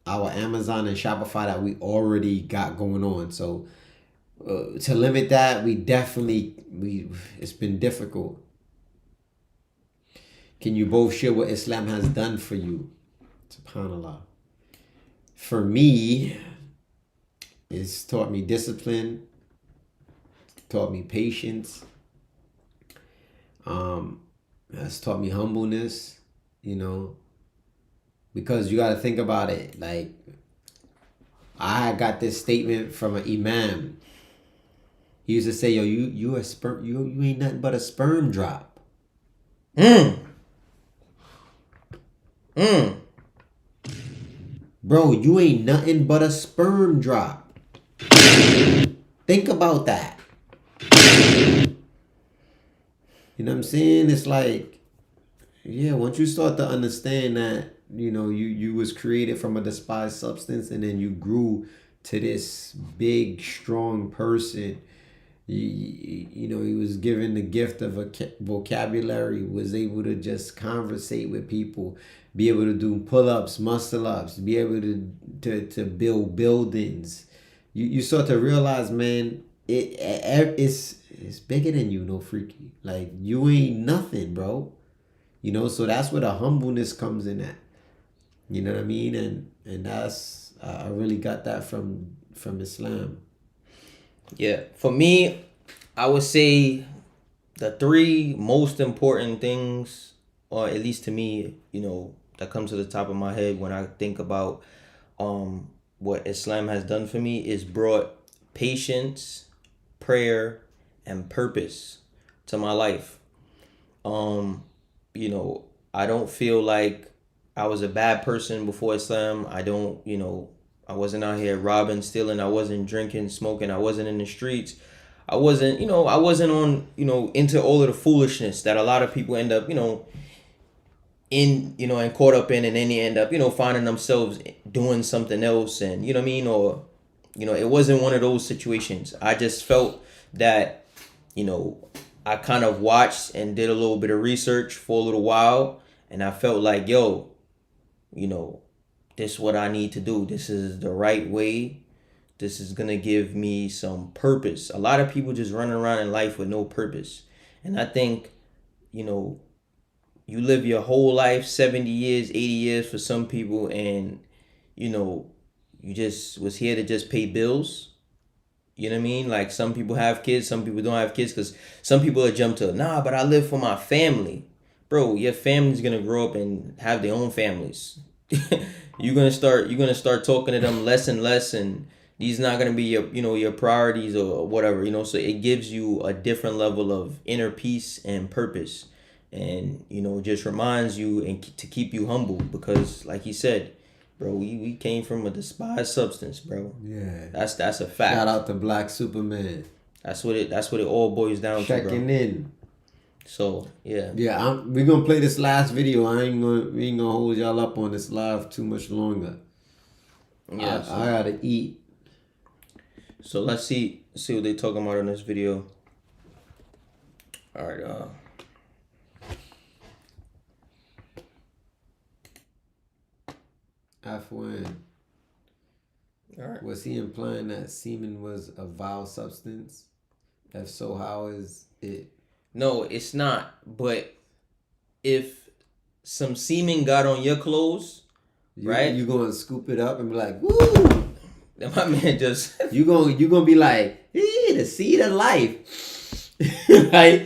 our Amazon and Shopify that we already got going on. So to limit that, it's been difficult. Can you both share what Islam has done for you? SubhanAllah. For me, it's taught me discipline, taught me patience, has taught me humbleness, because you got to think about it. Like, I got this statement from an imam. He used to say, yo, you ain't nothing but a sperm drop. Bro, you ain't nothing but a sperm drop. Think about that. You know what I'm saying? It's like, yeah, once you start to understand that, you was created from a despised substance and then you grew to this big, strong person. He was given the gift of a vocabulary, was able to just conversate with people, be able to do pull-ups, muscle-ups, be able to build buildings. You start to realize, man, it's bigger than you, no freaky. Like, you ain't nothing, bro. So that's where the humbleness comes in at. You know what I mean? And that's I really got that from Islam.
Yeah, for me, I would say the three most important things, or at least to me, that comes to the top of my head when I think about what Islam has done for me, is brought patience, prayer, and purpose to my life. I don't feel like I was a bad person before Islam. I don't, I wasn't out here robbing, stealing. I wasn't drinking, smoking. I wasn't in the streets. I wasn't on, into all of the foolishness that a lot of people end up, and caught up in, and then they end up, finding themselves doing something else, and or, it wasn't one of those situations. I just felt that, I kind of watched and did a little bit of research for a little while, and I felt like, yo, this is what I need to do. This is the right way. This is going to give me some purpose. A lot of people just running around in life with no purpose. And I think, you live your whole life, 70 years, 80 years for some people, and, you just was here to just pay bills. You know what I mean? Like, some people have kids, some people don't have kids, because some people are jump to, but I live for my family. Bro, your family's going to grow up and have their own families. You're gonna start talking to them less and less, and these not gonna be your priorities or whatever, so it gives you a different level of inner peace and purpose, and just reminds you and to keep you humble, because like he said, bro, we came from a despised substance, bro.
Yeah,
that's a fact.
Shout out to Black Superman.
That's what it all boils down to, bro.
Checking in.
So yeah,
we're gonna play this last video. We ain't gonna hold y'all up on this live too much longer. Yeah, I gotta eat.
So let's see what they talking about in this video. All right.
F1.
All right.
Was he implying that semen was a vile substance? If so, how is it?
No, it's not. But if some semen got on your clothes, right?
You gonna scoop it up and be like, woo!
Then my man just
you gonna be like, the seed of life. Like,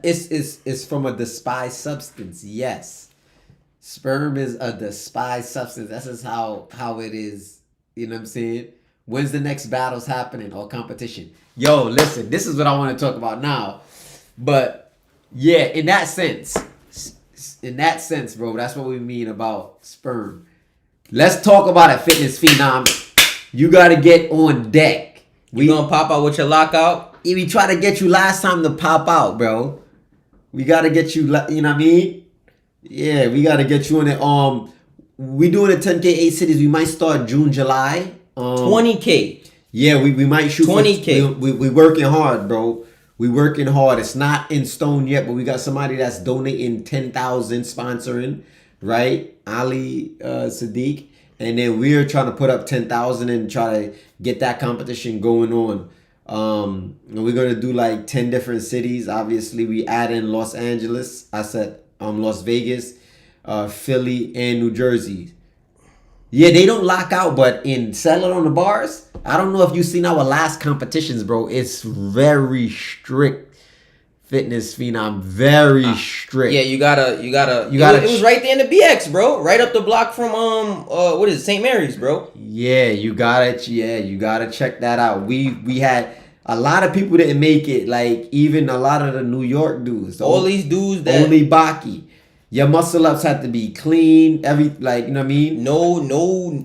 it's from a despised substance. Yes, sperm is a despised substance. That's just how it is. You know what I'm saying? When's the next battles happening or competition? Yo, listen, this is what I want to talk about now. But yeah, in that sense, bro, that's what we mean about sperm. Let's talk about it, fitness phenom. You gotta get on deck.
We gonna pop out with your lockout?
We try to get you last time to pop out, bro. We gotta get you. You know what I mean? Yeah, we gotta get you in it. We doing a 10K 8 cities. We might start June, July.
20K.
Yeah, we might shoot
20K.
We working hard, bro. We working hard. It's not in stone yet, but we got somebody that's donating 10,000 sponsoring, right? Ali Sadiq, and then we're trying to put up 10,000 and try to get that competition going on. And we're gonna do like 10 different cities. Obviously, we add in Los Angeles. I said Las Vegas, Philly, and New Jersey. Yeah, they don't lock out, but in Sell It on the Bars, I don't know if you've seen our last competitions, bro. It's very strict. Fitness Phenom, very strict.
Yeah, you gotta. It was right there in the BX, bro. Right up the block from what is it, St. Mary's, bro?
Yeah, you gotta check that out. We had a lot of people didn't make it, like even a lot of the New York dudes.
All these dudes that
only Baki. Your muscle ups have to be clean. You know what I mean?
No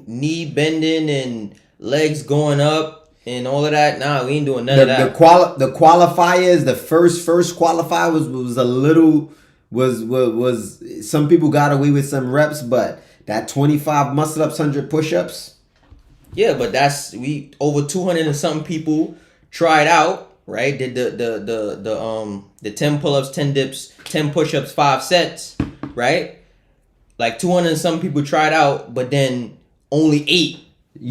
knee bending and legs going up and all of that. Nah, we ain't doing none of that.
The qualifiers, the first qualifier was a little was some people got away with some reps, but that 25 muscle ups, 100 push ups.
Yeah, but we over 200 and something people tried out, right? Did the 10 pull-ups, 10 dips, 10 push-ups, 5 sets, right? Like 200 and some people tried out, but then only 8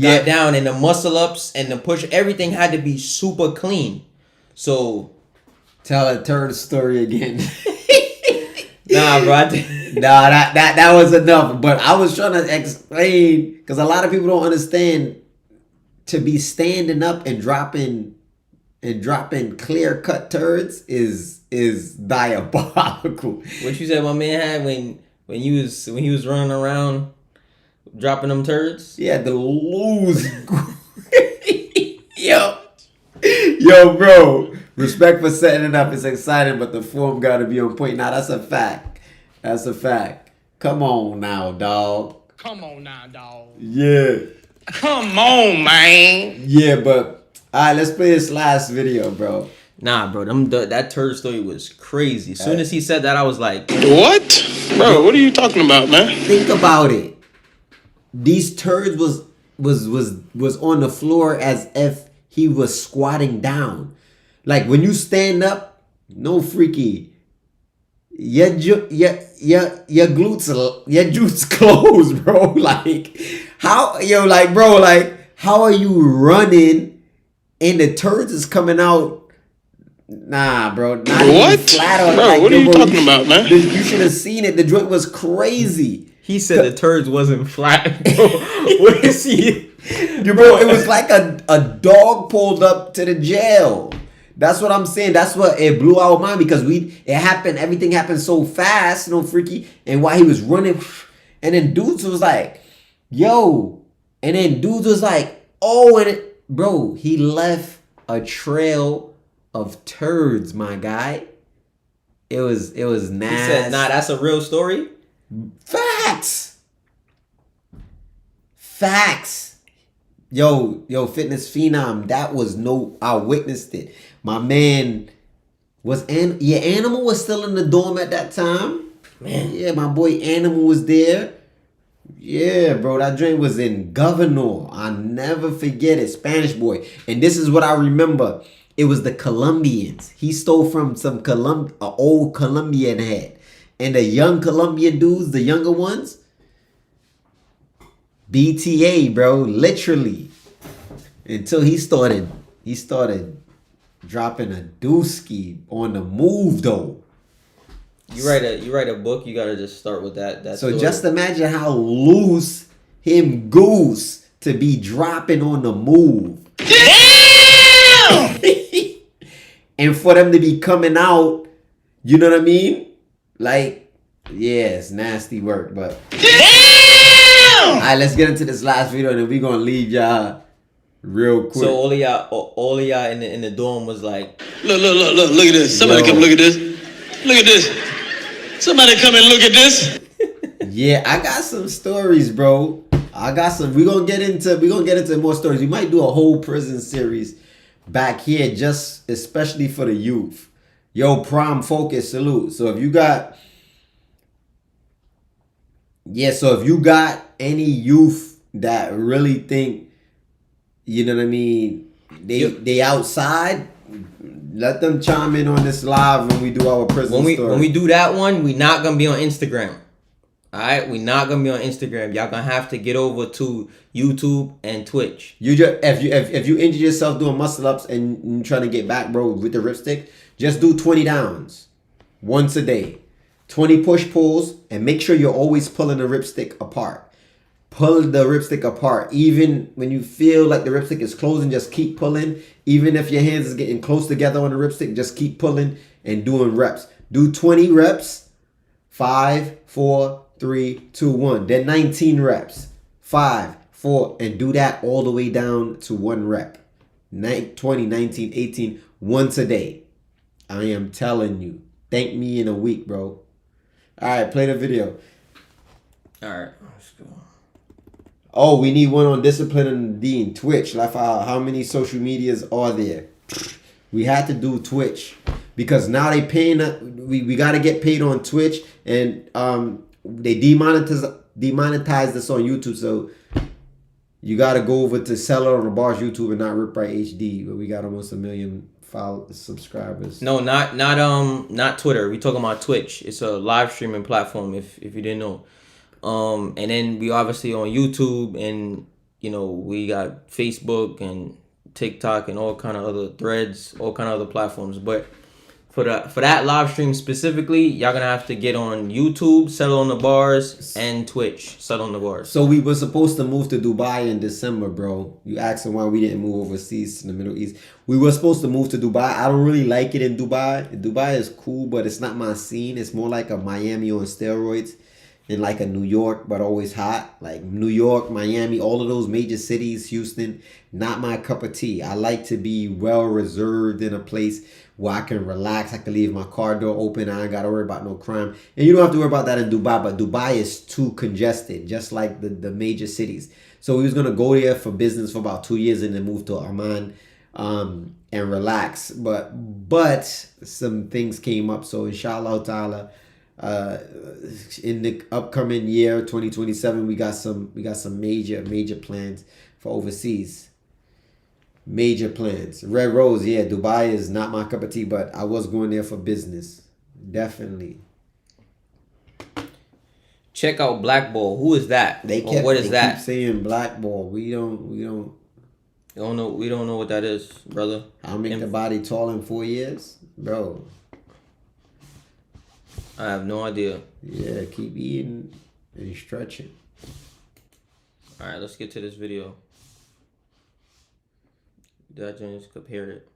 got down, and the muscle ups and the push, everything had to be super clean. So
tell a turd story again.
Nah, bro.
That was enough. But I was trying to explain, because a lot of people don't understand, to be standing up and dropping clear cut turds is diabolical.
What you said my man had when he was running around dropping them turds?
Yeah, the lose. Yo, bro. Respect for setting it up. It's exciting, but the form got to be on point. Now, that's a fact. Come on now, dog. Yeah.
Come on, man.
Yeah, but all right, let's play this last video, bro.
Nah, bro, that turd story was crazy. As soon as he said that, I was like,
What? Bro, what are you talking about, man?
Think about it. These turds was on the floor as if he was squatting down. Like when you stand up, no freaky. Your glutes closed, bro. Like how how are you running and the turds is coming out? Nah, bro.
What? Bro, what are you talking about, man?
You should have seen it. The joint was crazy.
he said the turds wasn't flat, bro. What is he?
Bro, it was like a dog pulled up to the jail. That's what I'm saying. That's what it blew our mind, because everything happened so fast, freaky. And while he was running, and then dudes was like, yo. And then dudes was like, oh, bro, he left a trail of turds, my guy. It was nasty.
He said, nah, that's a real story.
Facts. Yo, Fitness Phenom, I witnessed it. My man Animal was still in the dorm at that time.
Man.
Yeah, my boy Animal was there. Yeah, bro, that drink was in Governor. I'll never forget it. Spanish boy. And this is what I remember. It was the Colombians. He stole from some old Colombian head. And the young Colombian dudes, the younger ones, BTA, bro, literally. Until he started dropping a dooski on the move, though.
You write a book, you gotta just start with that
So
story.
just imagine how loose him goose to be dropping on the move. Damn! And for them to be coming out, you know what I mean? Like, yeah, it's nasty work, but damn! Alright, let's get into this last video and then we're gonna leave y'all real quick.
So all of y'all in the dorm was like,
Look at this. Somebody come look at this. Look at this. Somebody come and look at this.
Yeah, I got some stories, bro. We're gonna get into more stories. We might do a whole prison series back here, just especially for the youth. Yo, Prime Focus, salute. So if you got any youth that really think, You know what I mean?
Yep.
They outside. Let them chime in on this live when we do our prison story.
When we do that one, we not gonna be on Instagram. Alright, we not gonna be on Instagram. Y'all gonna have to get over to YouTube and Twitch.
You just if you injure yourself doing muscle ups and you trying to get back, bro, with the ripstick, just do 20 downs once a day, 20 push pulls, and make sure you're always pulling the ripstick apart. Pull the ripstick apart. Even when you feel like the ripstick is closing, just keep pulling. Even if your hands is getting close together on the ripstick, just keep pulling and doing reps. Do 20 reps. 5, 4, 3, 2, 1. Then 19 reps. 5, 4, and do that all the way down to 1 rep. 20, 19, 18, once a day. I am telling you. Thank me in a week, bro. All right, play the video.
All right, let's go.
Oh, we need one on Discipline and Dean. Twitch. Like, how many social medias are there? We had to do Twitch because now they paying. We got to get paid on Twitch, and they demonetized us on YouTube. So you got to go over to Seller on the Bars YouTube and not Rip Right HD, where we got almost 1 million subscribers.
No, not Twitter. We talking about Twitch. It's a live streaming platform. If you didn't know. And then we obviously on YouTube, and we got Facebook and TikTok and all kind of other threads, all kind of other platforms. But for that live stream specifically, y'all gonna have to get on YouTube, Settle on the Bars, and Twitch, Settle on the Bars.
So we were supposed to move to Dubai in December, bro. You asking why we didn't move overseas to the Middle East. We were supposed to move to Dubai. I don't really like it in Dubai. Dubai is cool, but it's not my scene. It's more like a Miami on steroids. In like a New York, but always hot. Like New York, Miami, all of those major cities, Houston, not my cup of tea. I like to be well reserved in a place where I can relax. I can leave my car door open. I ain't got to worry about no crime. And you don't have to worry about that in Dubai, but Dubai is too congested, just like the major cities. So we was going to go there for business for about 2 years and then move to Oman and relax. But some things came up. So inshallah ta'ala, in the upcoming year 2027 we got some major plans for overseas. Major plans. Red Rose, yeah, Dubai is not my cup of tea, but I was going there for business. Definitely.
Check out Blackball. Who is that? What is that?
Keep saying Blackball. We don't
know. We don't know what that is, brother.
I'll make the body tall in 4 years, bro.
I have no idea.
Yeah, keep eating and stretching.
All right, let's get to this video. That just compared it.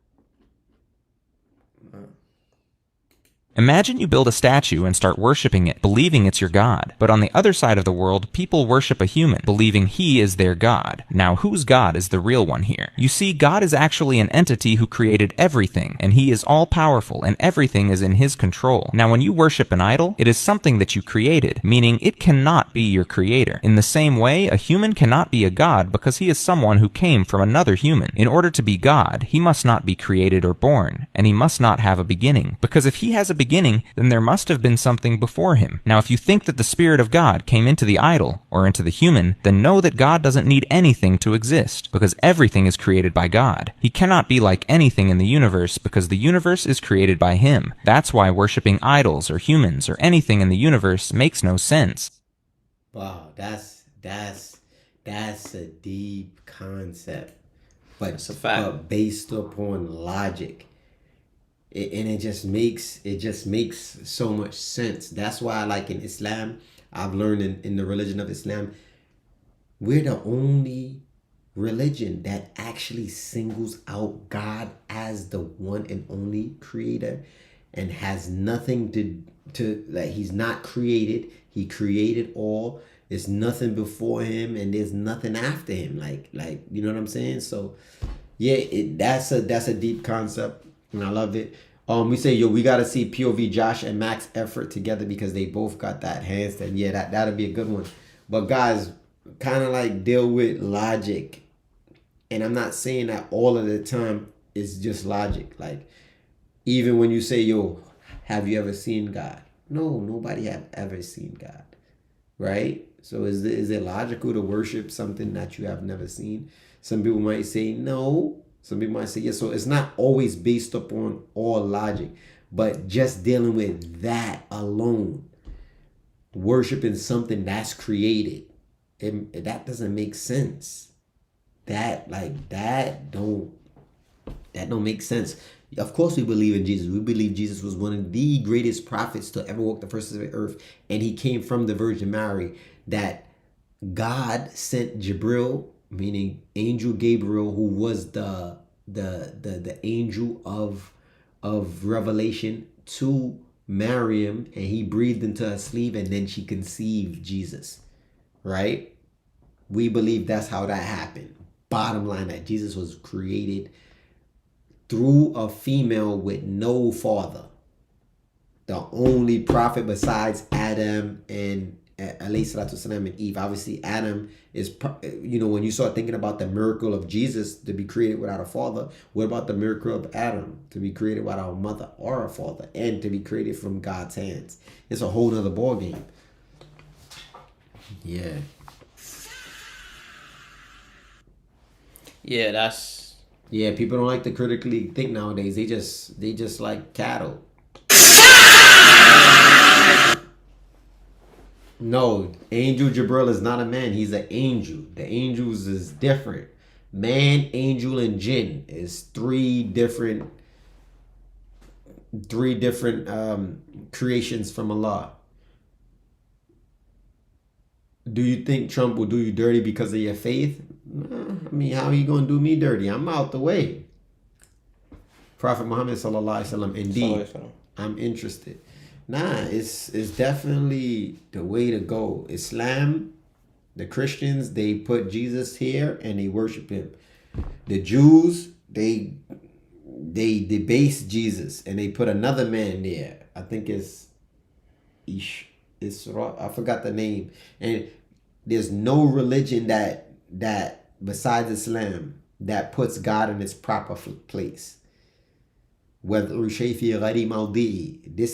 Imagine you build a statue and start worshipping it, believing it's your god. But on the other side of the world, people worship a human, believing he is their god. Now, whose god is the real one here? You see, God is actually an entity who created everything, and he is all-powerful, and everything is in his control. Now, when you worship an idol, it is something that you created, meaning it cannot be your creator. In the same way, a human cannot be a god because he is someone who came from another human. In order to be God, he must not be created or born, and he must not have a beginning, because if he has a beginning, then there must have been something before him. Now, if you think that the Spirit of God came into the idol, or into the human, then know that God doesn't need anything to exist, because everything is created by God. He cannot be like anything in the universe, because the universe is created by him. That's why worshipping idols, or humans, or anything in the universe makes no sense.
Wow, that's a deep concept. But
it's a fact.
But based upon logic. It just makes so much sense. That's why, like in Islam, I've learned in the religion of Islam, we're the only religion that actually singles out God as the one and only creator, and has nothing to like, he's not created. He created all. There's nothing before him, and there's nothing after him. Like you know what I'm saying? So yeah, that's a deep concept. And I love it. We say, yo, we got to see POV Josh and Max effort together because they both got that handstand. Yeah, that'll be a good one. But guys, kind of like deal with logic. And I'm not saying that all of the time it's just logic. Like, even when you say, yo, have you ever seen God? No, nobody have ever seen God. right? So is it logical to worship something that you have never seen? Some people might say no. Some people might say yes. So it's not always based upon all logic, but just dealing with that alone, worshiping something that's created, that doesn't make sense. That don't make sense. Of course we believe in Jesus. We believe Jesus was one of the greatest prophets to ever walk the face of the earth, and he came from the Virgin Mary. That God sent Jibril, meaning Angel Gabriel, who was the angel of revelation, to Maryam, and he breathed into her sleeve, and then she conceived Jesus, right? We believe that's how that happened. Bottom line, that Jesus was created through a female with no father. The only prophet besides Adam and alayhi salatu wasalam and Eve. Obviously, Adam is, when you start thinking about the miracle of Jesus to be created without a father, what about the miracle of Adam to be created without a mother or a father and to be created from God's hands? It's a whole nother ball game. Yeah.
Yeah, that's...
Yeah, people don't like to critically think nowadays. They just like cattle. No, Angel Jibril is not a man. He's an angel. The angels is different. Man, angel, and jinn is three different creations from Allah. Do you think Trump will do you dirty because of your faith? I mean, how are you going to do me dirty? I'm out the way. Prophet Muhammad sallallahu alaihi wasallam, indeed, I'm interested. Nah, it's definitely the way to go. Islam, the Christians, they put Jesus here and they worship him. The Jews, they debase Jesus and they put another man there. I think it's I forgot the name. And there's no religion that besides Islam that puts God in his proper place. This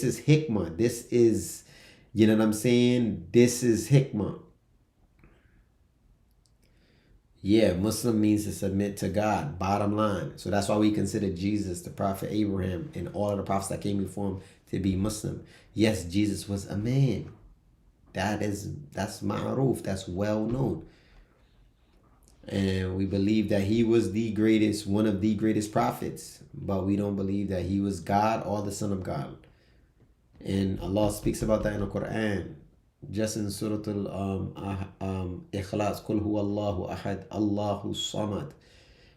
is hikmah. This is, you know what I'm saying? This is hikmah. Yeah, Muslim means to submit to God, bottom line. So that's why we consider Jesus, the prophet Abraham, and all of the prophets that came before him to be Muslim. Yes, Jesus was a man. That's ma'aruf. That's well known. And we believe that he was the greatest, one of the greatest prophets. But we don't believe that he was God or the Son of God. And Allah speaks about that in the Quran. Just in Surah Al-Ikhlas, Qul huwa Allahu ahad, Allahu samad.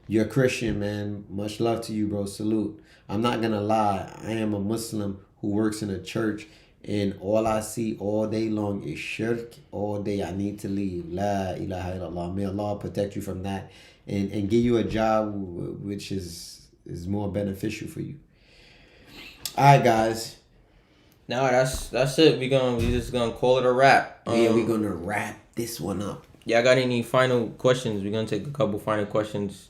You're a Christian, man. Much love to you, bro. Salute. I'm not going to lie. I am a Muslim who works in a church. And all I see all day long is shirk. All day I need to leave. La ilaha illallah. May Allah protect you from that. And give you a job which is more beneficial for you. Alright, guys.
No, that's it. We just gonna call it a wrap.
Yeah, we're gonna wrap this one up.
Yeah, I got any final questions? We're gonna take a couple final questions.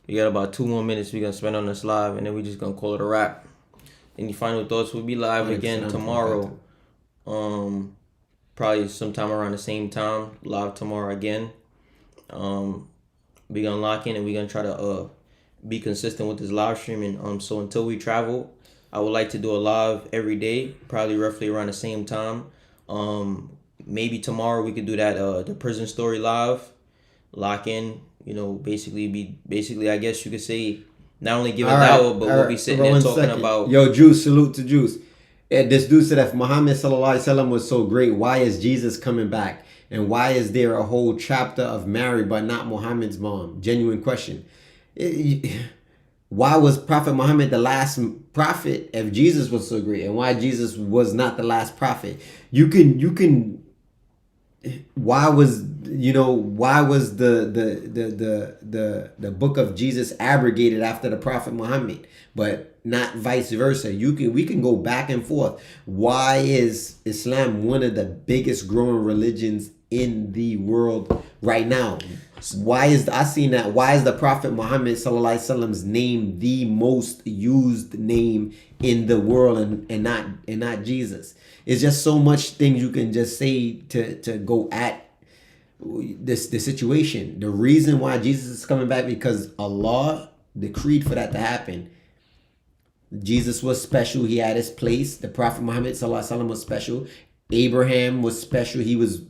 We got about 2 more minutes we're gonna spend on this live, and then we just gonna call it a wrap. Any final thoughts? We'll be live again tomorrow. Probably sometime around the same time. Live tomorrow again. We're gonna lock in and we're gonna try to be consistent with this live streaming. So until we travel, I would like to do a live every day, probably roughly around the same time. Maybe tomorrow we could do that the prison story live. Lock in, basically I guess you could say not only give a dawah, but we'll be sitting there talking about...
Yo, Juice, salute to Juice. This dude said if Muhammad sallallahu alaihi wasallam was so great, why is Jesus coming back? And why is there a whole chapter of Mary but not Muhammad's mom? Genuine question. Why was Prophet Muhammad the last prophet if Jesus was so great? And why Jesus was not the last prophet? Why was the book of Jesus abrogated after the Prophet Muhammad, but not vice versa? We can go back and forth. Why is Islam one of the biggest growing religions in the world right now? Why is the Prophet Muhammad sallallahu alaihi wasallam's name the most used name in the world and not Jesus. It's just so much things you can just say to go at the situation. The reason why Jesus is coming back because Allah decreed for that to happen. Jesus was special. He had his place. The Prophet Muhammad sallallahu alaihi wasallam was special. Abraham was special. He was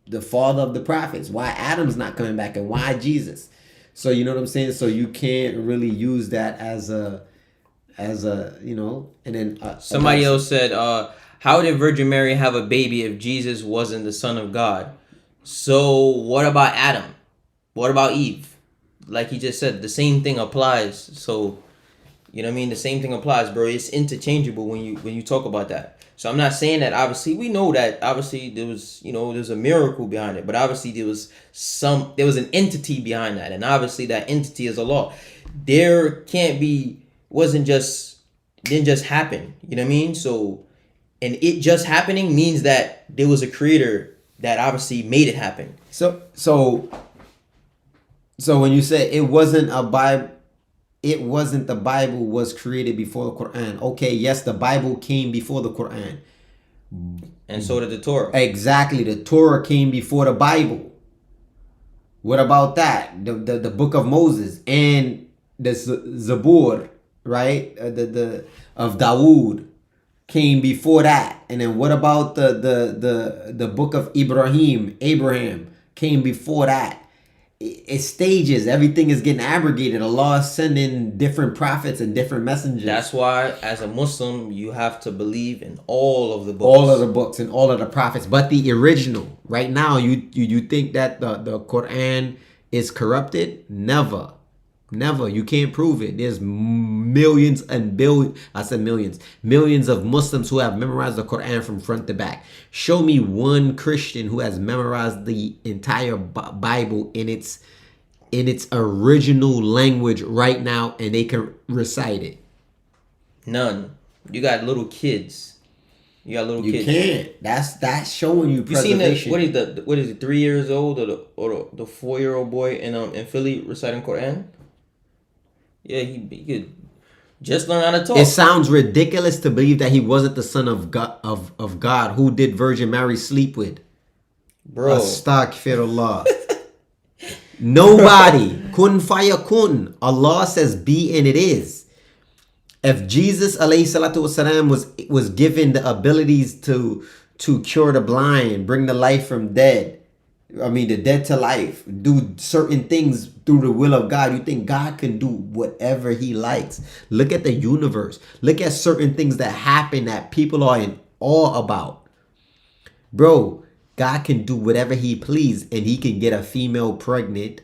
the father of the prophets. Why Adam's not coming back and why Jesus? So you know what I'm saying? So you can't really use that as a you know. And then
somebody else said, how did Virgin Mary have a baby if Jesus wasn't the Son of God? So what about Adam? What about Eve? Like he just said, the same thing applies. So you know what I mean? The same thing applies, bro. It's interchangeable when you talk about that. So I'm not saying that obviously we know that obviously there was, you know, there's a miracle behind it, but obviously there was an entity behind that, and obviously that entity is Allah. There can't be didn't just happen. You know what I mean? So, and it just happening means that there was a creator that obviously made it happen.
So when you say it wasn't a Bible. It wasn't the Bible was created before the Quran. Okay, yes, the Bible came before the Quran.
And so did the Torah.
Exactly. The Torah came before the Bible. What about that? The book of Moses and the Zabur, right? The of Dawood came before that. And then what about the book of Abraham came before that. It's stages. Everything is getting abrogated. Allah is sending different prophets and different messengers.
That's why, as a Muslim, you have to believe in all of the books.
All of the books and all of the prophets, but the original. Right now, you think that the Quran is corrupted? Never. You can't prove it. There's millions and billions. I said millions. Millions of Muslims who have memorized the Quran from front to back. Show me one Christian who has memorized the entire Bible in its original language right now, and they can recite it.
None. You got little kids.
You can't. That's showing you preservation.
You seen what is it? 3 years old or the 4-year-old boy in Philly reciting Quran? Yeah, he could just learn how to talk.
It sounds ridiculous to believe that he wasn't the son of God. Who did Virgin Mary sleep with?
Bro.
Astaghfirullah. Nobody. Kun fayakun. Allah says be and it is. If Jesus alayhi salatu wasalam was given the abilities to cure the blind, bring the life from dead, the dead to life, do certain things through the will of God, you think God can do whatever he likes? Look at the universe. Look at certain things that happen that people are in awe about. Bro, God can do whatever he please, and he can get a female pregnant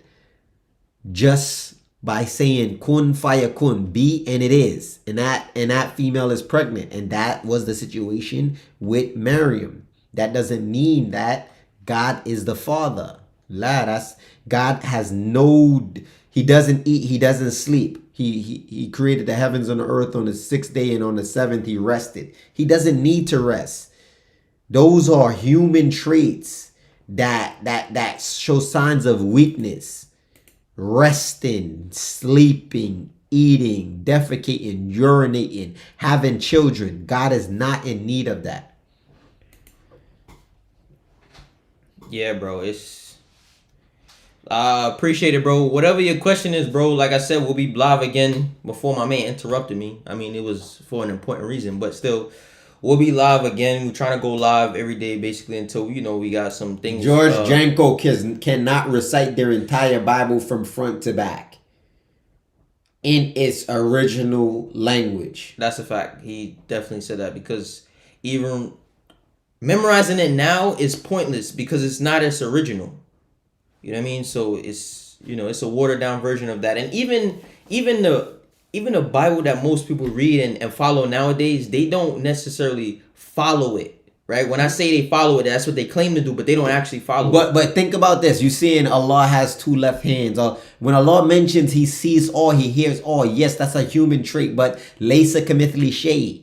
just by saying kun fayakun, be and it is. And that female is pregnant. And that was the situation with Maryam. That doesn't mean that God is the father. God has he doesn't eat, he doesn't sleep. He created the heavens and the earth on the 6th day, and on the 7th he rested. He doesn't need to rest. Those are human traits that show signs of weakness. Resting, sleeping, eating, defecating, urinating, having children. God is not in need of that.
Yeah, bro. Appreciate it, bro. Whatever your question is, bro, like I said, we'll be live again before my man interrupted me. It was for an important reason, but still, we'll be live again. We're trying to go live every day, basically, until, we got some things.
George Janko cannot recite their entire Bible from front to back in its original language.
That's a fact. He definitely said that, because even memorizing it now is pointless because it's not its original. You know what I mean? So it's a watered down version of that. And even the Bible that most people read and follow nowadays, they don't necessarily follow it, right? When I say they follow it, that's what they claim to do, but they don't actually follow it.
But think about this. You're seeing Allah has two left hands. When Allah mentions he sees all, he hears all, yes, that's a human trait, but laysa kamithli shay.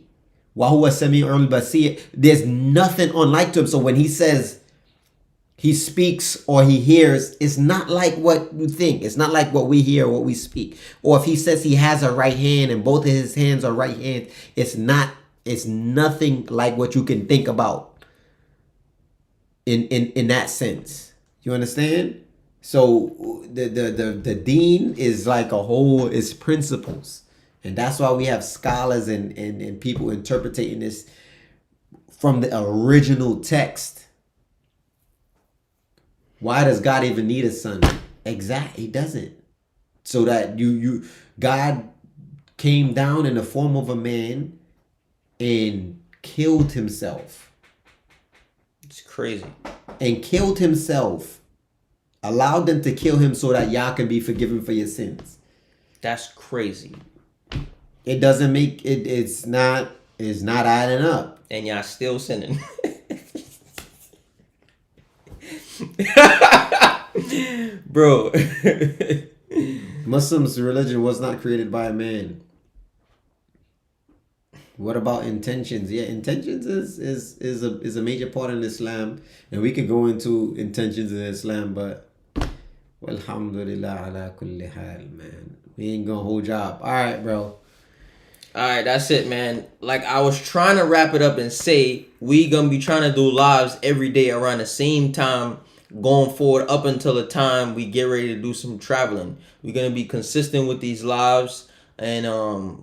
Wa huwa sami'ul basir. There's nothing unlike to him. So when he says he speaks or he hears is not like what you think. It's not like what we hear or what we speak. Or if he says he has a right hand and both of his hands are right hands, it's nothing like what you can think about in that sense. You understand? So the deen is like a whole, it's principles. And that's why we have scholars and people interpreting this from the original text. Why does God even need a son? Exactly, he doesn't. So that God came down in the form of a man and killed himself.
It's crazy.
And killed himself. Allowed them to kill him so that y'all can be forgiven for your sins.
That's crazy.
It doesn't make it. It's not adding up.
And y'all still sinning. Bro.
Muslims' religion was not created by a man. What about intentions? Yeah, intentions is a major part in Islam, and we could go into intentions in Islam, but alhamdulillah ala kulli hal, man. We ain't gonna hold you up. All right, bro.
All right, that's it, man. Like, I was trying to wrap it up and say we gonna be trying to do lives every day around the same time going forward up until the time we get ready to do some traveling. We're gonna be consistent with these lives, and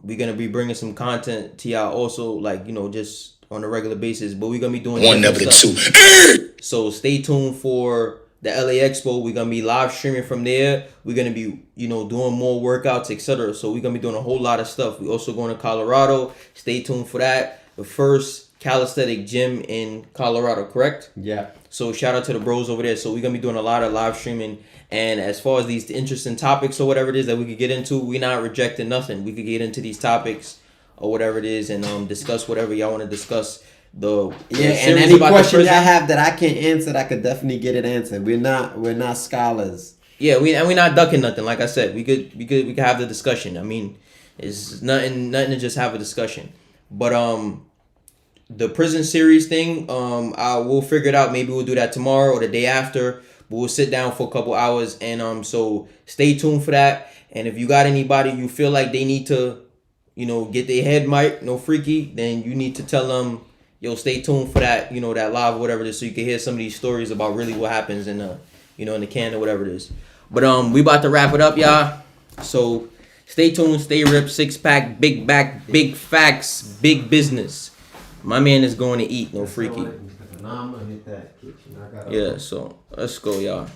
we're gonna be bringing some content to y'all also, like, you know, just on a regular basis. But we're gonna be doing one of the two. So stay tuned for the LA Expo. We're gonna be live streaming from there. We're gonna be, you know, doing more workouts, etc. So we're gonna be doing a whole lot of stuff. We also going to Colorado. Stay tuned for that. The first calisthenic gym in Colorado, correct?
Yeah.
So shout out to the bros over there. So we're gonna be doing a lot of live streaming. And as far as these interesting topics or whatever it is that we could get into, we're not rejecting nothing. We could get into these topics or whatever it is and discuss whatever y'all want to discuss. And
any question I have that I can't answer, I could definitely get it answered. We're not scholars.
Yeah, we're not ducking nothing. Like I said, we could have the discussion. I mean, it's nothing to just have a discussion. But the prison series thing, we'll figure it out. Maybe we'll do that tomorrow or the day after. But we'll sit down for a couple hours, and so stay tuned for that. And if you got anybody you feel like they need to, you know, get their head mic'd, no freaky, then you need to tell them, yo, stay tuned for that, you know, that live or whatever it is, so you can hear some of these stories about really what happens in you know, in the can or whatever it is. But we about to wrap it up, y'all. So stay tuned, stay ripped, 6-pack, big back, big facts, big business. My man is going to eat, no freaky.
I'm gonna hit that kitchen.
Yeah, so let's go, y'all.